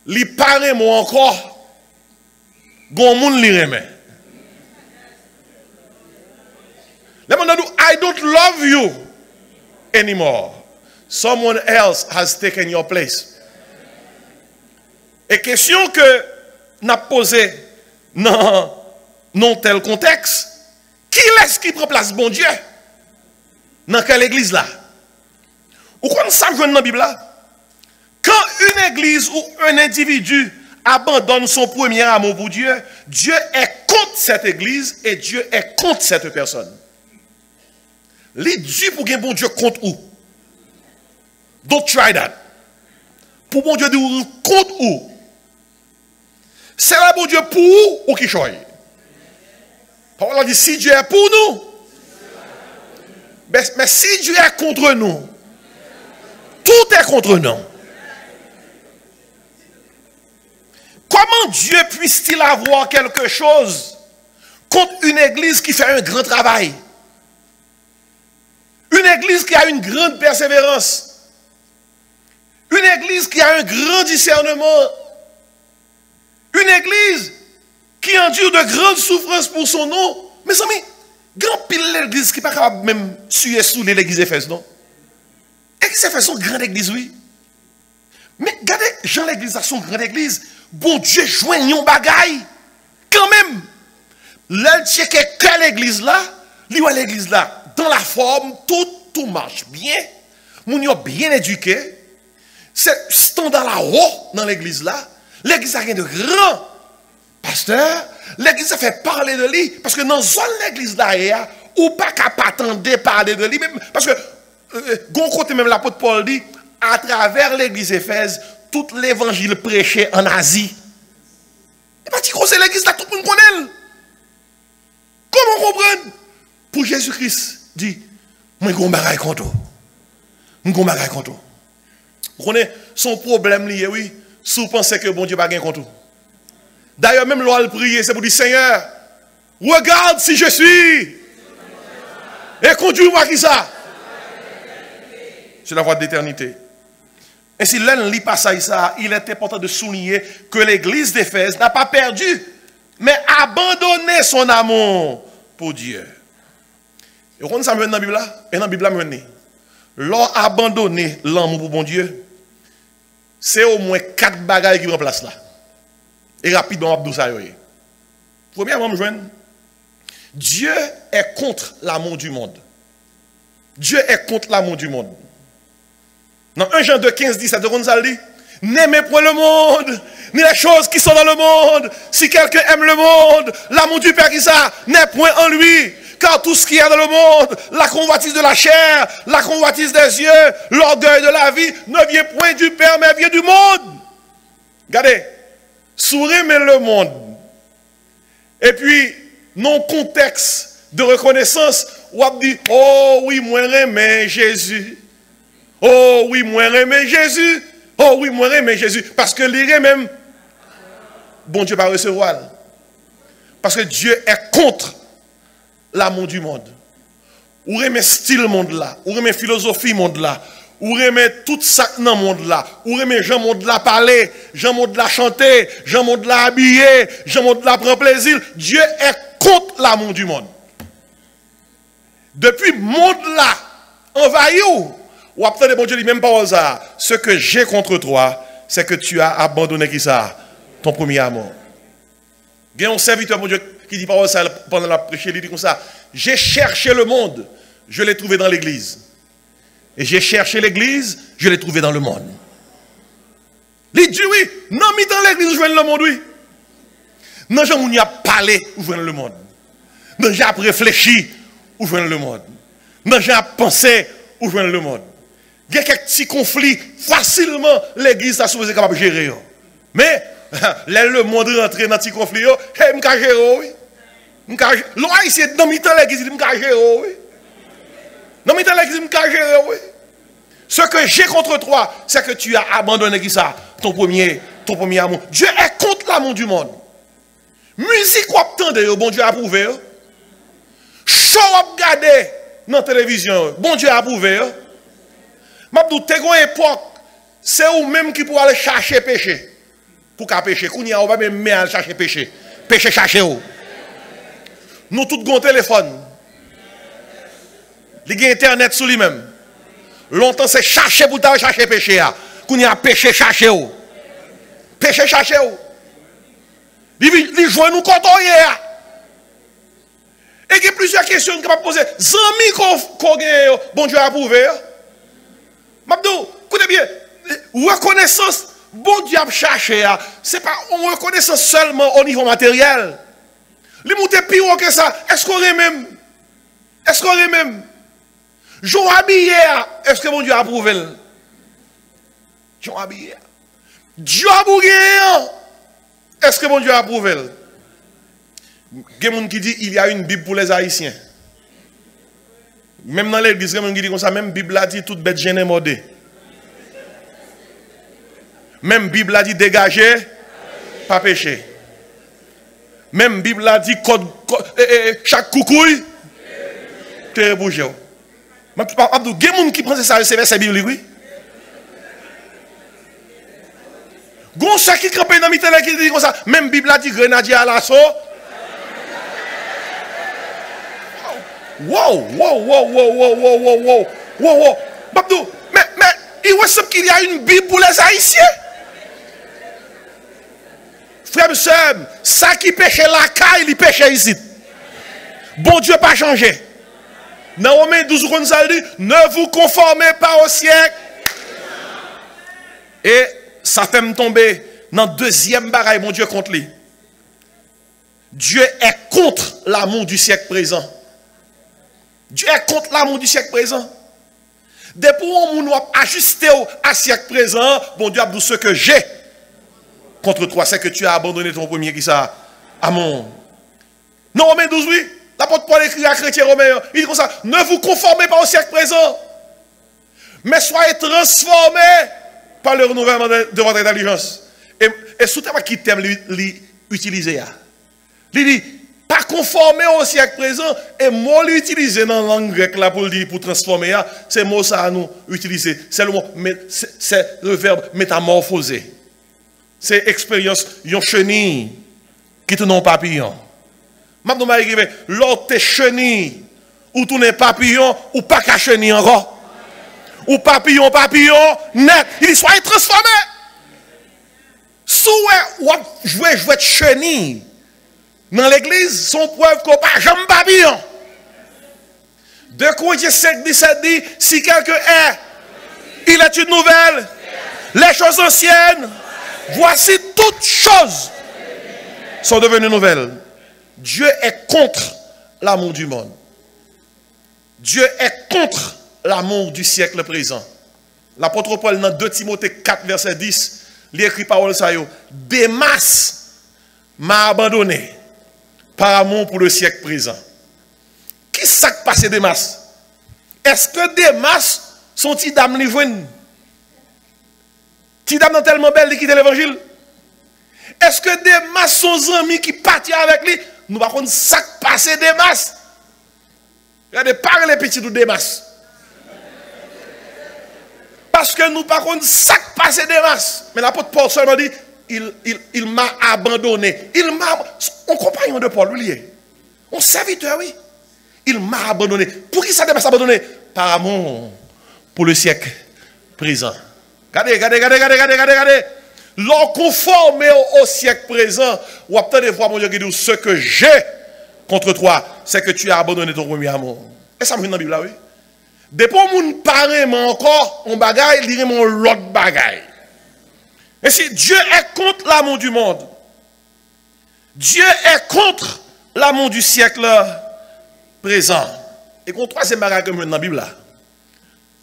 il paraît moi encore gon monde li remet. I don't love you anymore. Someone else has taken your place. Et question que n'a posée dans tel contexte, qui est-ce qui prend place bon Dieu? Dans quelle église là? Ou quand ça joue dans la Bible là? Quand une église ou un individu abandonne son premier amour pour Dieu, Dieu est contre cette église et Dieu est contre cette personne. Les dieux pour que bon Dieu contre où? Don't try that. Pour bon Dieu dire contre où? C'est là bon Dieu pour où ou qui choisit? Paul dit si Dieu est pour nous, mais si Dieu est contre nous, tout est contre nous. Comment Dieu puisse-t-il avoir quelque chose contre une église qui fait un grand travail? Une église qui a une grande persévérance. Une église qui a un grand discernement. Une église qui endure de grandes souffrances pour son nom. Mes amis, grand pile l'église qui n'est pas capable même suer sous l'église Éphèse, non? L'église Éphèse, c'est une grande église, oui. Mais regardez, Jean l'église a son grande église. Bon Dieu, joignons bagaille. Quand même, l'altier que l'église là, l'église là, dans la forme, tout marche bien. Moun yo bien éduqué. C'est standard là haut dans l'église là. L'église a rien de grand. Pasteur, l'église a fait parler de lui. Parce que dans l'église là, ou pas capable attendre parler de lui. Même, parce que, gon côté même l'apôtre Paul dit, à travers l'église Éphèse, tout l'évangile prêché en Asie. Et pas dire que c'est l'église là, tout le monde connaît. Comment comprendre? Pour Jésus-Christ, dit, moi, je suis contre. Vous connaissez son problème lié, oui, si vous pensez que bon Dieu n'a pas contre. D'ailleurs, même l'on prier, c'est pour dire, Seigneur, regarde si je suis. Et conduis-moi qui ça? C'est la voie d'éternité. Et si l'un lit pas ça, il est important de souligner que l'église d'Éphèse n'a pas perdu, mais abandonné son amour pour Dieu. Et quand ça me vient dans la Bible là, et dans la Bible là, l'on abandonné l'amour pour bon Dieu, c'est au moins 4 bagages qui prennent place là. Et rapidement, Abdou Sayoye. Premièrement, Dieu est contre l'amour du monde. Dieu est contre l'amour du monde. Dans 1 Jean 2, 15, 17, de Gonzalo dit, n'aimez point le monde, ni les choses qui sont dans le monde. Si quelqu'un aime le monde, l'amour du Père qui ça n'est point en lui. Car tout ce qui est dans le monde, la convoitise de la chair, la convoitise des yeux, l'orgueil de la vie, ne vient point du Père, mais vient du monde. Regardez, sourire mais le monde. Et puis, non contexte de reconnaissance, ou a dit, oh oui, moi j'aime Jésus. Oh oui, moi j'aime Jésus. Oh oui, moi j'aime Jésus. Parce que l'iré même, bon Dieu va recevoir. Parce que Dieu est contre l'amour du monde. Ou remet style monde là, ou remet philosophie monde là, ou remet tout ça dans monde là, ou remet Jean monde là parler, Jean monde là chanter, Jean monde là habiller, Jean monde là prendre plaisir. Dieu est contre l'amour du monde. Depuis monde là envahi ou après bon Dieu dit même pas ça. Ce que j'ai contre toi, c'est que tu as abandonné qui ça, ton premier amour. Il y a un serviteur bon Dieu qui dit pas ça pendant la prêche, il dit comme ça, j'ai cherché le monde, je l'ai trouvé dans l'église. Et j'ai cherché l'église, je l'ai trouvé dans le monde. Il dit oui, non, mais dans l'église, je viens le monde, oui. Non, j'ai n'y a parlé, où je viens le monde. Non, j'ai réfléchi, où je viens le monde. Non, j'ai pensé, où je viens le monde. Il y a quelques petits conflits, facilement, l'église a supposé capable de gérer. Mais, là, le monde rentre dans ces conflits, je peux gérer, oui. L'on a ici, dans l'église, je peux gérer, oui. Dans l'église, je peux gérer, oui. Ce que j'ai contre toi, c'est que tu as abandonné qui ça, ton premier amour. Dieu est contre l'amour du monde. Musique ou attendez, bon Dieu a approuvé. Show ou regarder dans la télévision, bon Dieu a approuvé. Mabdou, t'es une époque, c'est ou même qui pour aller chercher péché. Pour qu'à pécher, on va même aller chercher péché. Péché chercher où. Nous tous avons un téléphone. Il y a internet sur lui-même. Longtemps c'est chercher pour t'aller chercher péché. Qu'on y a péché chercher où. Péché chercher où. Il joue nous quand on y est. Et il y a plusieurs questions qu'on va poser. Zami qu'on gagne, bon Dieu a approuvé. Mabdou, écoutez bien, reconnaissance, bon Dieu a cherché, ce n'est pas une reconnaissance seulement au niveau matériel. Les montées pire que ça, est-ce qu'on est même? Est-ce qu'on est même? Jean habillé, est-ce que bon Dieu a approuvé? Jean habillé. Dieu a approuvé, est-ce que bon Dieu a approuvé? Il y a des gens qui disent qu'il y a une Bible pour les Haïtiens. Même dans l'église, il y a des gens qui disent comme ça, même la Bible a dit toute bête gênée mordée. Même la Bible a dit dégager, pas pécher. Même la Bible a dit chaque coucouille, te bouger. Il y a des gens qui pensent ça, c'est verset biblique, oui. Il y a des gens qui campent dans la qui disent comme ça, même la Bible a dit grenadier à l'assaut. Wow. Babdou, mais il ressemble qu'il y a une Bible pour les Haïtiens. Frère et sœur, ça qui pêchait la caille, il pêchait ici. Bon Dieu pas changé. Dans Romains 12, on dit, ne vous conformez pas au siècle. Et ça fait me tomber dans le deuxième bagaille, mon Dieu contre lui. Dieu est contre l'amour du siècle présent. Dieu est contre l'amour du siècle présent. Depuis où on a ajusté à siècle présent, bon Dieu a dit ce que j'ai contre toi, c'est que tu as abandonné ton premier qui ça, amour. Non, Romains 12, oui. L'apôtre Paul écrit à chrétien romain, il dit comme ça, ne vous conformez pas au siècle présent, mais soyez transformés par le renouvellement de votre intelligence. Et sous terme qui t'aime l'utiliser. Il dit, pas conformer au siècle présent, et mot l'utiliser dans la langue grecque là pour dire pour transformer, c'est mot ça à nous utiliser. C'est le verbe métamorphoser. C'est expérience, yon chenille qui tourne en papillon. Maintenant, l'autre t'es chenille, ou tourne papillon, ou pas qu'à chenille encore. Ou papillon, net. Il dit, soyez transformés. Soit jouer chenille dans l'église, son preuve qu'on pas jamais papillon. 2 Corinthiens 5, 17 dit, si quelqu'un est, il est une nouvelle. Les choses anciennes, voici toutes choses sont devenues nouvelles. Dieu est contre l'amour du monde. Dieu est contre l'amour du siècle présent. L'apôtre Paul dans 2 Timothée 4, verset 10, il écrit parole ça yo. Démas m'a abandonné par amour pour le siècle présent. Qui s'est passé Démas? Est-ce que Démas sont ti dame li joine? Ti dame tellement belle qui quitte l'évangile? Est-ce que Démas sont amis qui partent avec lui? Nous par contre ça passé Démas. Regardez pas les petits de Démas. Parce que nous par contre ça passé Démas. Mais l'apôtre Paul seulement dit il m'a abandonné. On compagnon de Paul, lui. On serviteur, oui. Il m'a abandonné. Pour qui ça Démas abandonné? Par amour pour le siècle présent. Regardez. L'on conformé au siècle présent, ou à peut-être voir mon Dieu qui dit ce que j'ai contre toi, c'est que tu as abandonné ton premier amour. Et ça me vient dans la Bible, oui. Depuis mon parent encore, on bagaille, il dirait mon l'autre bagaille. Et si Dieu est contre l'amour du monde, Dieu est contre l'amour du siècle présent. Et qu'on troisième bagaille comme dans la Bible là.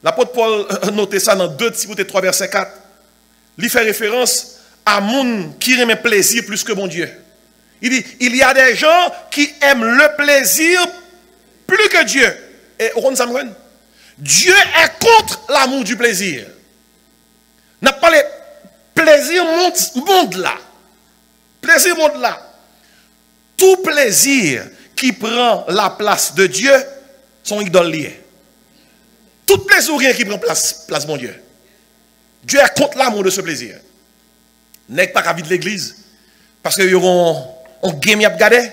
L'apôtre Paul notait ça dans 2 Timothée 3, verset 4. Il fait référence à monde qui aime le plaisir plus que mon Dieu. Il dit, il y a des gens qui aiment le plaisir plus que Dieu. Et on ça me Dieu est contre l'amour du plaisir. N'a pas le plaisir monde là. Plaisir monde là. Tout plaisir qui prend la place de Dieu sont idoles liées. Tout plaisir qui prend place mon Dieu. Dieu est contre l'amour de ce plaisir. N'est pas qu'à vide l'église parce que yon on game y a regardé.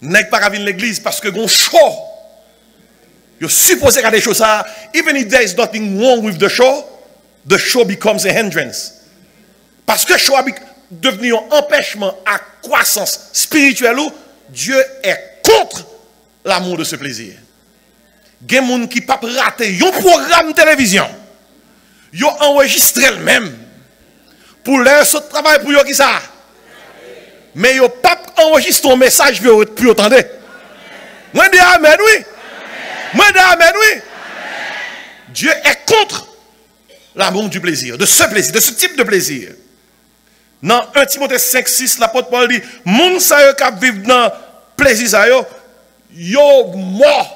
N'est pas qu'à vide l'église parce que gon show. You're supposed to des choses ça. Even if there is nothing wrong with the show becomes a hindrance. Parce que show a devenu un empêchement à croissance spirituelle, Dieu est contre l'amour de ce plaisir. Il y a des gens qui ne peuvent pas rater un programme de télévision. Ils ont enregistré eux-mêmes. Pour leur travail, pour eux qui ça. Mais ils n'ont pas enregistré un message pour eux entendre. Moi, je dis Amen, oui. Moi, je dis Amen, oui. Dieu est contre l'amour du plaisir, de ce plaisir, de ce type de plaisir. Dans 1 Timothée 5, 6, l'apôtre Paul dit, moun sa yo kap viv dans plaisir sa yo, yo mort.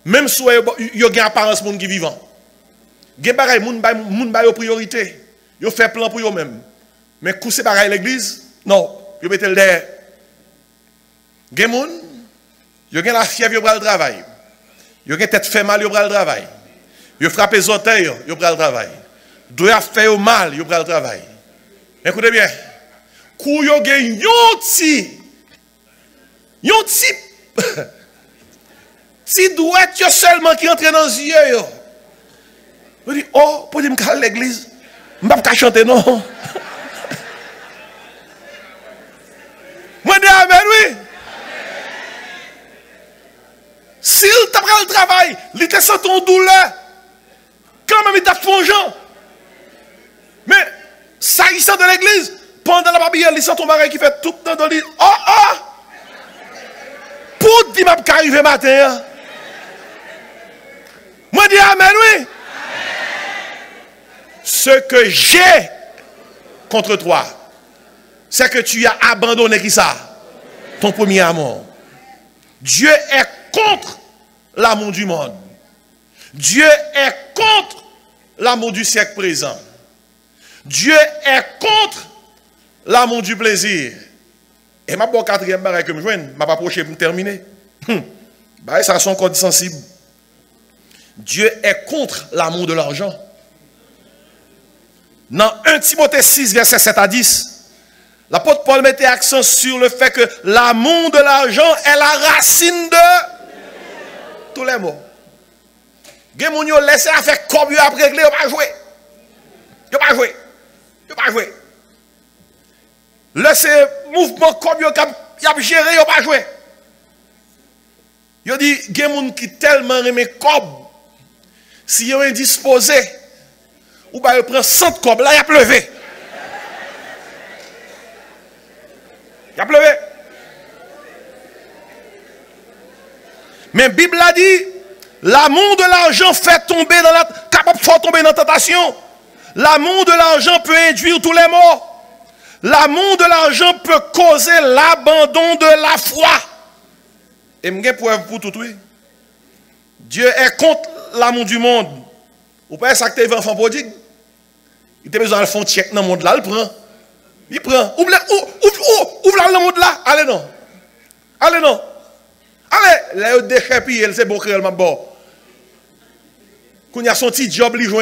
Même si yo gen apparence moun qui vivant. Gen bagay moun bay yo priorité. Yo fait plan pour yo même. Mais couser bagay l'église, non, yo mette le derrière. Gen moun, yo gen la fièvre yo pral travail. Yo gen tête fait mal yo pral travail. Yo frappe les orteils yo pral travail. Doya fait yo mal yo pral travail. Écoutez bien. Kou yo gen yon ti si douette yo seulement qui entre dans les yeux yo. Je dis oh, pour dire me l'église, m'pas pas chanter non. Moi dis amen oui. S'il t'a pris le travail, il te sent ton douleur. Quand même il t'a fongeant. Mais s'agissant de l'église, pendant la barbière, il sent ton mari qui fait tout le temps dans l'île. Oh! Pour dire que je vais arriver matin. Moi, je dis amen, oui. Amen. Ce que j'ai contre toi, c'est que tu as abandonné qui ça? Ton premier amour. Dieu est contre l'amour du monde. Dieu est contre l'amour du siècle présent. Dieu est contre l'amour du plaisir. Et ma bon quatrième barre que je viens, m'a pas approché pour terminer. Bah ça sont encore sensible. Dieu est contre l'amour de l'argent. Dans 1 Timothée 6 verset 7 à 10, l'apôtre Paul mettait accent sur le fait que l'amour de l'argent est la racine de tous les maux. Gen moun yo laissé à faire comme yo après régler, yo pas jouer. Yo pas jouer. Yo pas jouer. Laissez mouvement comme yo y a géré, yo pas jouer. Il dit, il y a des gens qui tellement aiment cob. Si ils sont indisposés, ou bien ils prennent 100 cob, là, il a pleuvé. Il a pleuvé. Mais la Bible a dit, l'amour de l'argent fait tomber dans la, capable de faire tomber dans la tentation. L'amour de l'argent peut induire tous les maux. L'amour de l'argent peut causer l'abandon de la foi. Et je preuve pour tout, oui. Dieu est contre l'amour du monde. Vous pouvez ça que tu es enfant prodigue. Il a besoin de faire un check dans le monde là, il prend. Il prend. Ouvre le monde là. Allez non. Allez non. Allez, là, il déchire, puis c'est bon que elle m'a bon. Quand il y a son petit job, il joue.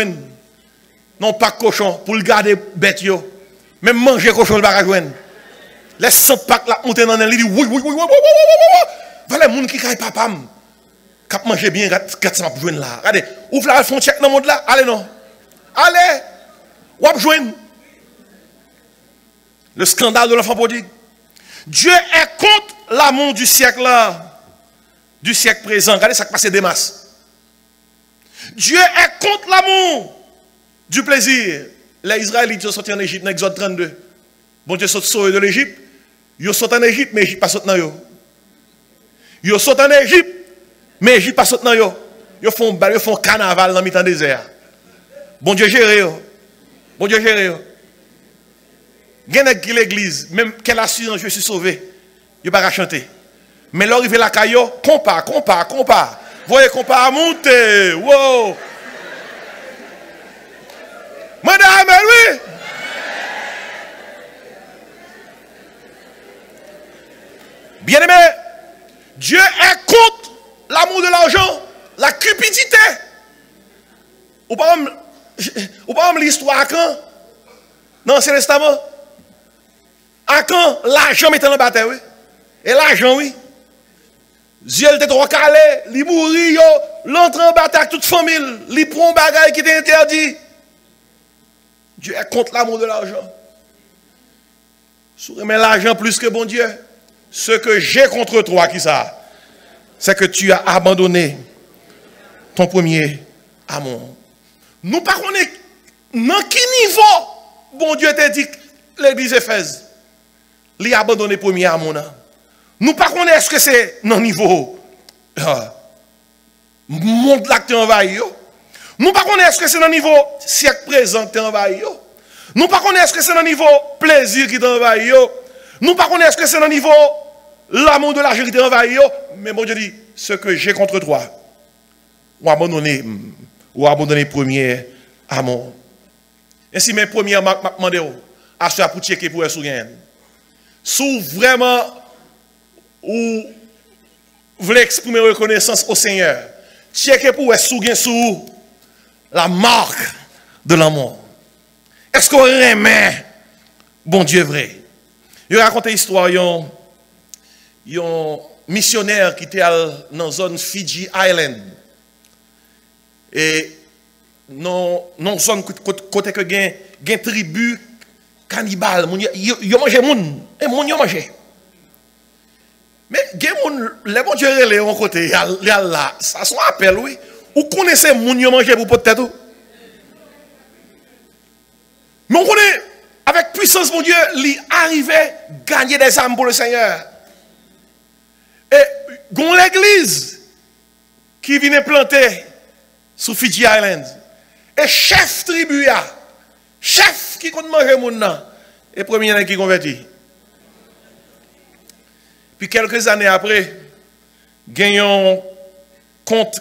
Non, pas cochon, pour le garder bête. Même manger cochon, il va joindre. Laisse 100 packs là, monter dans il dit oui, oui, oui, oui, oui, oui, oui. Voilà les gens qui caillent papa. Qui mangent bien, quand ça va joindre là. Regardez, ouvre là, font check dans le monde là. Allez, non. Allez, ou à joindre. Le scandale de l'enfant prodigue. Dieu est contre l'amour du siècle là, du siècle présent. Regardez ça qui passe des masses. Dieu est contre l'amour du plaisir. Les Israélites sont sortis en Égypte dans Exode 32. Bon Dieu saute de l'Égypte. Ils sont en Égypte, mais l'Égypte pas saute dans eux. Ils sont en Égypte, mais l'Égypte pas saute dans eux. Ils font carnaval dans le mi-temps désert. Bon Dieu gère. Bon Dieu gère. Il y a qui l'église, même qu'elle assure, je suis sauvé. Il ne va pas chanter. Mais là, il la caillou, compare. Voyez, compare à monter. Wow. Madame, oui. Bien aimé, Dieu est contre l'amour de l'argent, la cupidité. Ou pas l'histoire à quand? Dans l'Ancien Testament. À quand l'argent mettait dans la bataille, oui? Et l'argent, oui. Dieu était trop calé, il mourit, l'entre en bataille avec toute famille, il prend un bagage qui était interdit. Dieu est contre l'amour de l'argent. Si tu remets l'argent plus que bon Dieu, ce que j'ai contre toi, qui ça? C'est que tu as abandonné ton premier amour. Nous ne savons pas dans quel niveau bon Dieu t'a dit l'église Éphèse. Il a abandonné le premier amour. Nous ne savons pas est-ce que c'est dans le niveau monde là que tu es envahi. Nous ne savons pas est-ce que c'est dans le niveau siècle présent que tu es envahi. Nous ne savons pas est-ce que c'est dans le niveau plaisir qui t'est envahi. Nous ne savons pas est-ce que c'est dans le niveau l'amour de l'argent qui t'est envahi. Mais bon Dieu dit, ce que j'ai contre toi, ou abandonner le premier amour. Ainsi, mes premières marques m'a demandé à ce pour checker pour être sous vraiment ou voulez exprimer reconnaissance au Seigneur, checker pour être sous la marque de l'amour. Est-ce qu'on remet bon Dieu vrai? Il raconte l'histoire d'un missionnaire qui était dans la zone Fiji Island. Et dans la zone côté que il y a une tribu cannibale. Ils mangent les gens. Et les gens mangent. Mais les bons dieux les ont côté. Là, ça son appel, oui. Vous connaissez les gens qui mangent pour peut-être. Mais on connaît, avec puissance, mon Dieu, il arrivait à gagner des âmes pour le Seigneur. Et gon l'église qui vient planter sous Fiji Island. Et chef tribu, chef qui compte manger mon nom, et premier qui converti. Puis quelques années après, gagnons compte,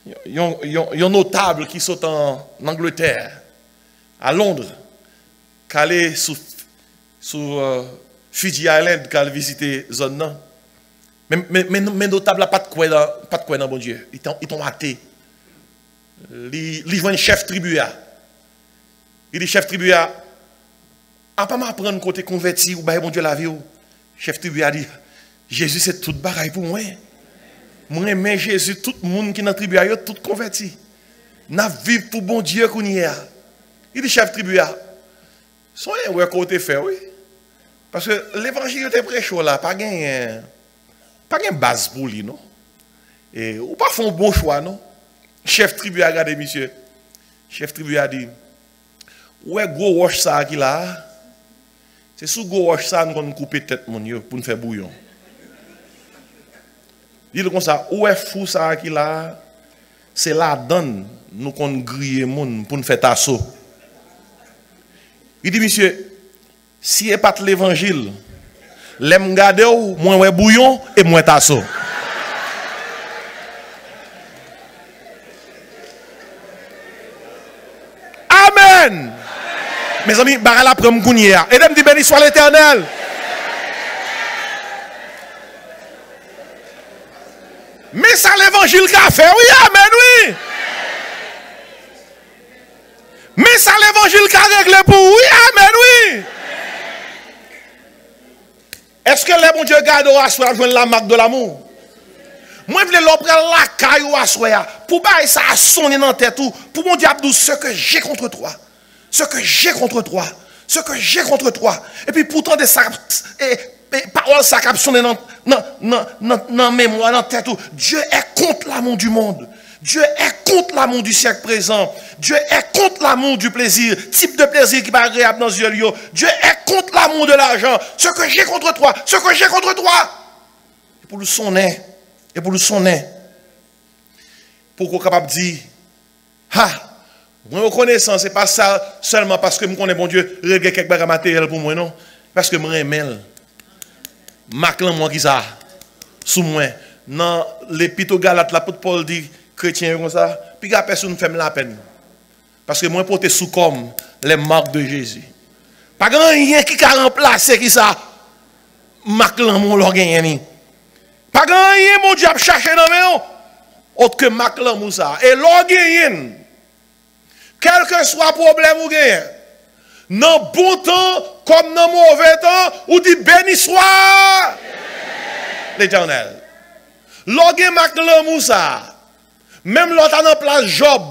un notable qui saute en Angleterre, à Londres, qui allait sous Fiji Island, qui allait visiter la zone. Mais notable n'a pas de quoi dans bon Dieu. Ils t'ont athée. Il voit un chef tribu. Il dit chef tribu, à pas m'apprendre côté converti ou bon Dieu la vie. Chef tribu a dit, Jésus c'est tout bagaille pour moi. Moi mais Jésus, tout le monde qui est dans la tribu a tout converti. N'a vivre pour bon Dieu qu'on y a. Il dit chef tribu, soyez ouais côté fait oui. Parce que l'évangile était prêché là, pas gain base pour lui non. Et ou pas font un bon choix, non? Chef tribu a regardé, monsieur. Chef tribu a dit, ouais, gros roche ça qui là. C'est sous gros roche ça nous allons couper tête mon yo pour nous faire bouillon. Dit comme ça, ouais fou ça qui là. C'est la donne nous qu'on griller moun pour nous faire tasso. Il dit monsieur, si est pas l'évangile, l'aime garder ou moins ouais bouillon et moins tasso. Amen. Mes amis, barre la prendre gounière. Et dem dit béni soit l'Éternel. Mais ça l'évangile qu'a fait, oui, amen, oui. Mais ça l'évangile qu'a réglé pour, oui, amen, oui. Est-ce que les bon Dieu garde au assoir joindre la marque de l'amour? Moi, je veux l'opérer la caille au assoir pour bailler ça à sonner dans la tête tout, pour mon diable ce que j'ai contre toi. Ce que j'ai contre toi. Ce que j'ai contre toi. Et puis pourtant des paroles ça qui sonné dans mémoire, dans tête tout. Dieu est contre l'amour du monde. Dieu est contre l'amour du siècle présent. Dieu est contre l'amour du plaisir, type de plaisir qui n'est pas agréable dans les yeux. Dieu est contre l'amour de l'argent. Ce que j'ai contre toi, ce que j'ai contre toi. Et pour le sonner, et pour le sonner, pour qu'on soit capable de dire, ah, moi reconnaissance, ce n'est pas ça seulement parce que je connais bon Dieu, régler quelques bagages matériels pour moi, non. Parce que je m'aime. Maclan, moi qui ça, sous moi, dans l'épître aux Galates, l'apôtre Paul dit, chrétien comme ça, puis la personne fait la peine. Parce que moi, porter sous comme les marques de Jésus. Pas grand rien qui a remplacé qui ça, Maclan, mon l'organe. Pas grand rien, mon Dieu, a cherché dans mes autre que Maclan, Moussa. Et l'organe, quel que soit le problème ou gain, dans bon temps comme dans mauvais temps, ou dit béni soit l'Éternel. L'organe Maclan, Moussa. Même l'autre en place Job,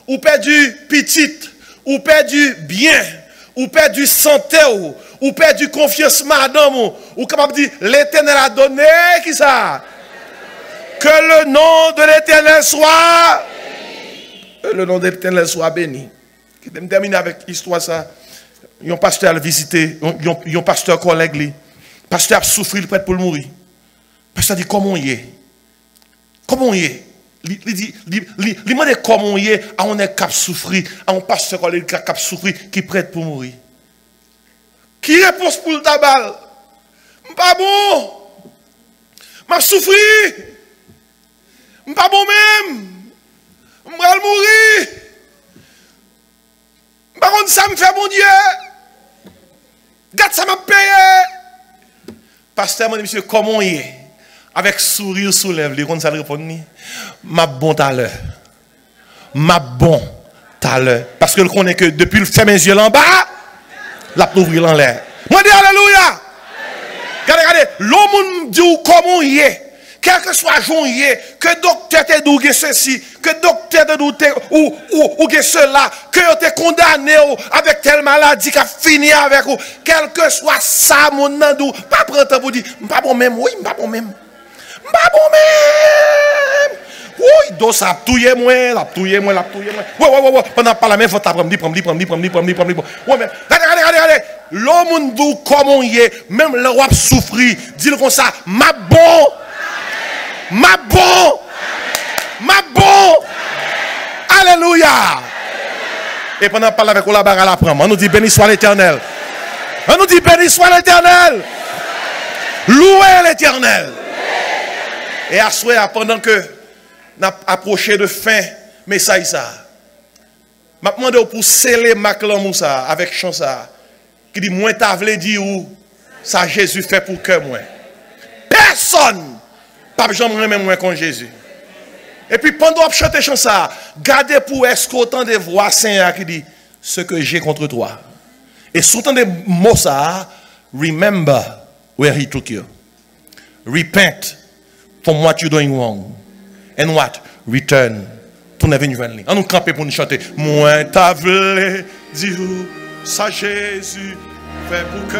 ou perdu petit, ou perdu bien, ou perdu santé, ou perdu confiance madame, ou capable de dire l'Éternel a donné, qui ça? Que le nom de l'Éternel soit béni. Que le nom de l'Éternel soit béni. Je vais terminer avec l'histoire ça. Un pasteur a visité, un pasteur collègue, le pasteur a souffert prêt pour mourir. Le pasteur dit comment il est? Comment il est? Il demande comment il est, à on est cap souffrir, à un pasteur collègue qui a cap souffrir, qui est prêt pour mourir. Qui réponse pour le tabac? Pas bon. M'a souffri. Pas bon même. M'va mourir. Par contre ça me fait mon Dieu. Garde ça m'a payé. Pasteur m'a dit monsieur comment il est? Avec sourire sous lèvres, les gens ça répond ni m'a bon à l'heure. M'a bon à l'heure parce que le connaît que depuis le fait mes yeux en bas, la ouvrir en l'air. Moi dis alléluia. Regardez, l'homme dit comment il est. Quel que soit jour il est, que docteur te doué ceci, que docteur te doué ou que cela, que tu es condamné avec telle maladie qui a fini avec vous, quel que soit ça mon nandou, pas prendre temps pour dire pas bon même, oui, pas bon même. Pas bon même. Oui, dos ça touyer moi, la touyer moi. Ouais. Pendant pas la même faut t'apprendre, prendre. Ouais mais regardez. L'homme dit comment il est, même le roi souffrir, dit comme ça, ma bon. Alléluia. Et pendant parler avec la barre à la prendre, on nous dit béni soit l'Éternel. Louez l'Éternel. Et à souhait, pendant que nous approchons de fin, mais ça, je demande pour sceller Maclan Moussa avec chansa qui dit moi t'as voulu dire où ça Jésus fait pour que moi. Personne pas jamais même moins comme Jésus. Et puis pendant que chanter chansa, gardez pour est-ce qu'autant de voix Seigneur qui dit ce que j'ai contre toi. Et surtout des mots ça, remember where he took you. Repent from what you're doing wrong. And what? Return. Tournez venir venir. On nous camper pour nous chanter. Moi t'as voulu dire ça Jésus fait pour que.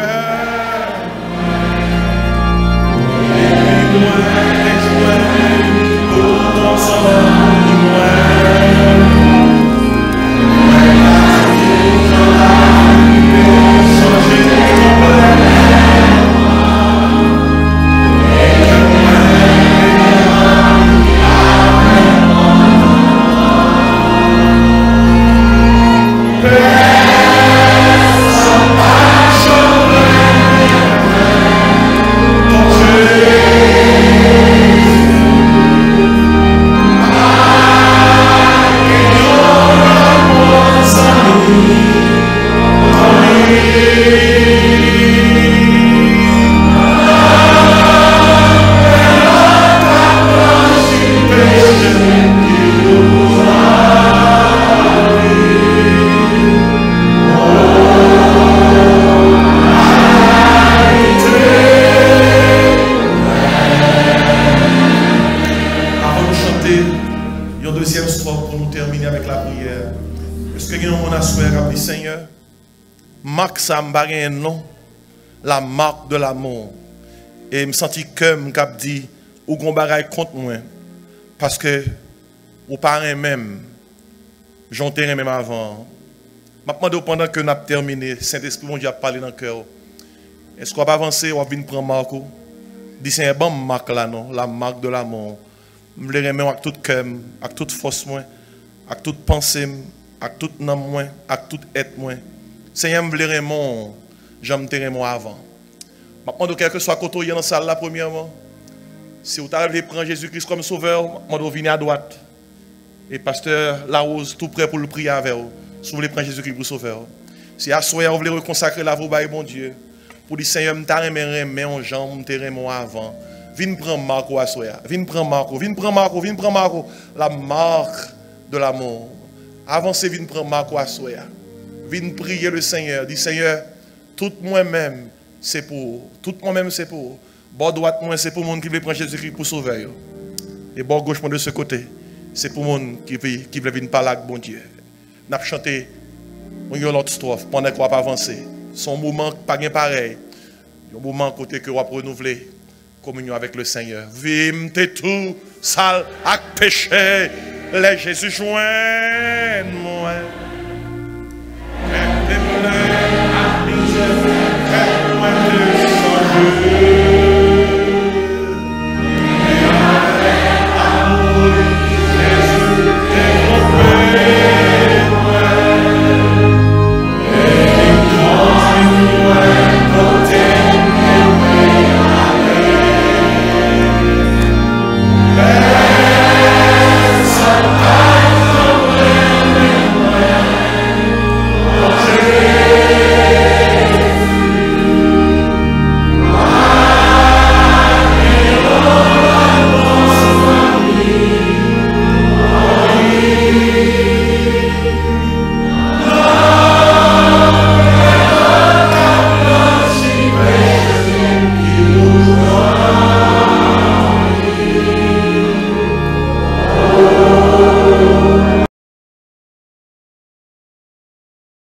Et puis moi deuxième strophe pour nous terminer avec la prière. Est-ce que nous avons souhaité dit Seigneur, marque ça me un nom, la marque de l'amour. Et je me sens que je dit, ou qu'on bagaille contre moi. Parce que, au parrain même, j'en terrain même avant. Maintenant, pendant que nous avons terminé, Saint-Esprit, mon Dieu, a parlé dans le cœur. Est-ce qu'on va avancer ou on va venir prendre marque? Dis c'est une bonne marque là, non? La marque de l'amour. Je le remets avec tout cœur, avec toute force, avec toute pensée, avec toute nom, avec toute être. Seigneur, je le remets, j'aime te remercier avant. Maintenant, quel que soit côté dans la salle, là, premièrement, si vous avez prendre Jésus-Christ comme sauveur, je vais venir à droite. Et pasteur Larose, tout prêt pour le prier avec vous. Si vous voulez prendre Jésus-Christ pour sauveur. Si à soi, vous voulez reconsacrer la vous, bon Dieu. Pour dire, Seigneur, je t'ai en jambe, je t'ai avant. Viens prendre Marco à soi. Viens prendre Marco, viens prendre Marco, viens prendre Marco. La marque de l'amour. Avancez, viens prendre Marco à soi. Viens prier le Seigneur. Dis, Seigneur, tout moi-même, c'est pour. Tout moi-même, c'est pour. Bord droite, moi, c'est pour le monde qui veut prendre Jésus-Christ pour sauver. Et bord gauche, moi, de ce côté, c'est pour le monde qui veut venir parler avec bon Dieu. Nous avons chanté l'autre strophe pendant qu'on va avancer. Son moment pas bien pareil. Un moment côté que on va renouveler communion avec le Seigneur. Vim t'es tout sale à péché. Les Jésus joint moi.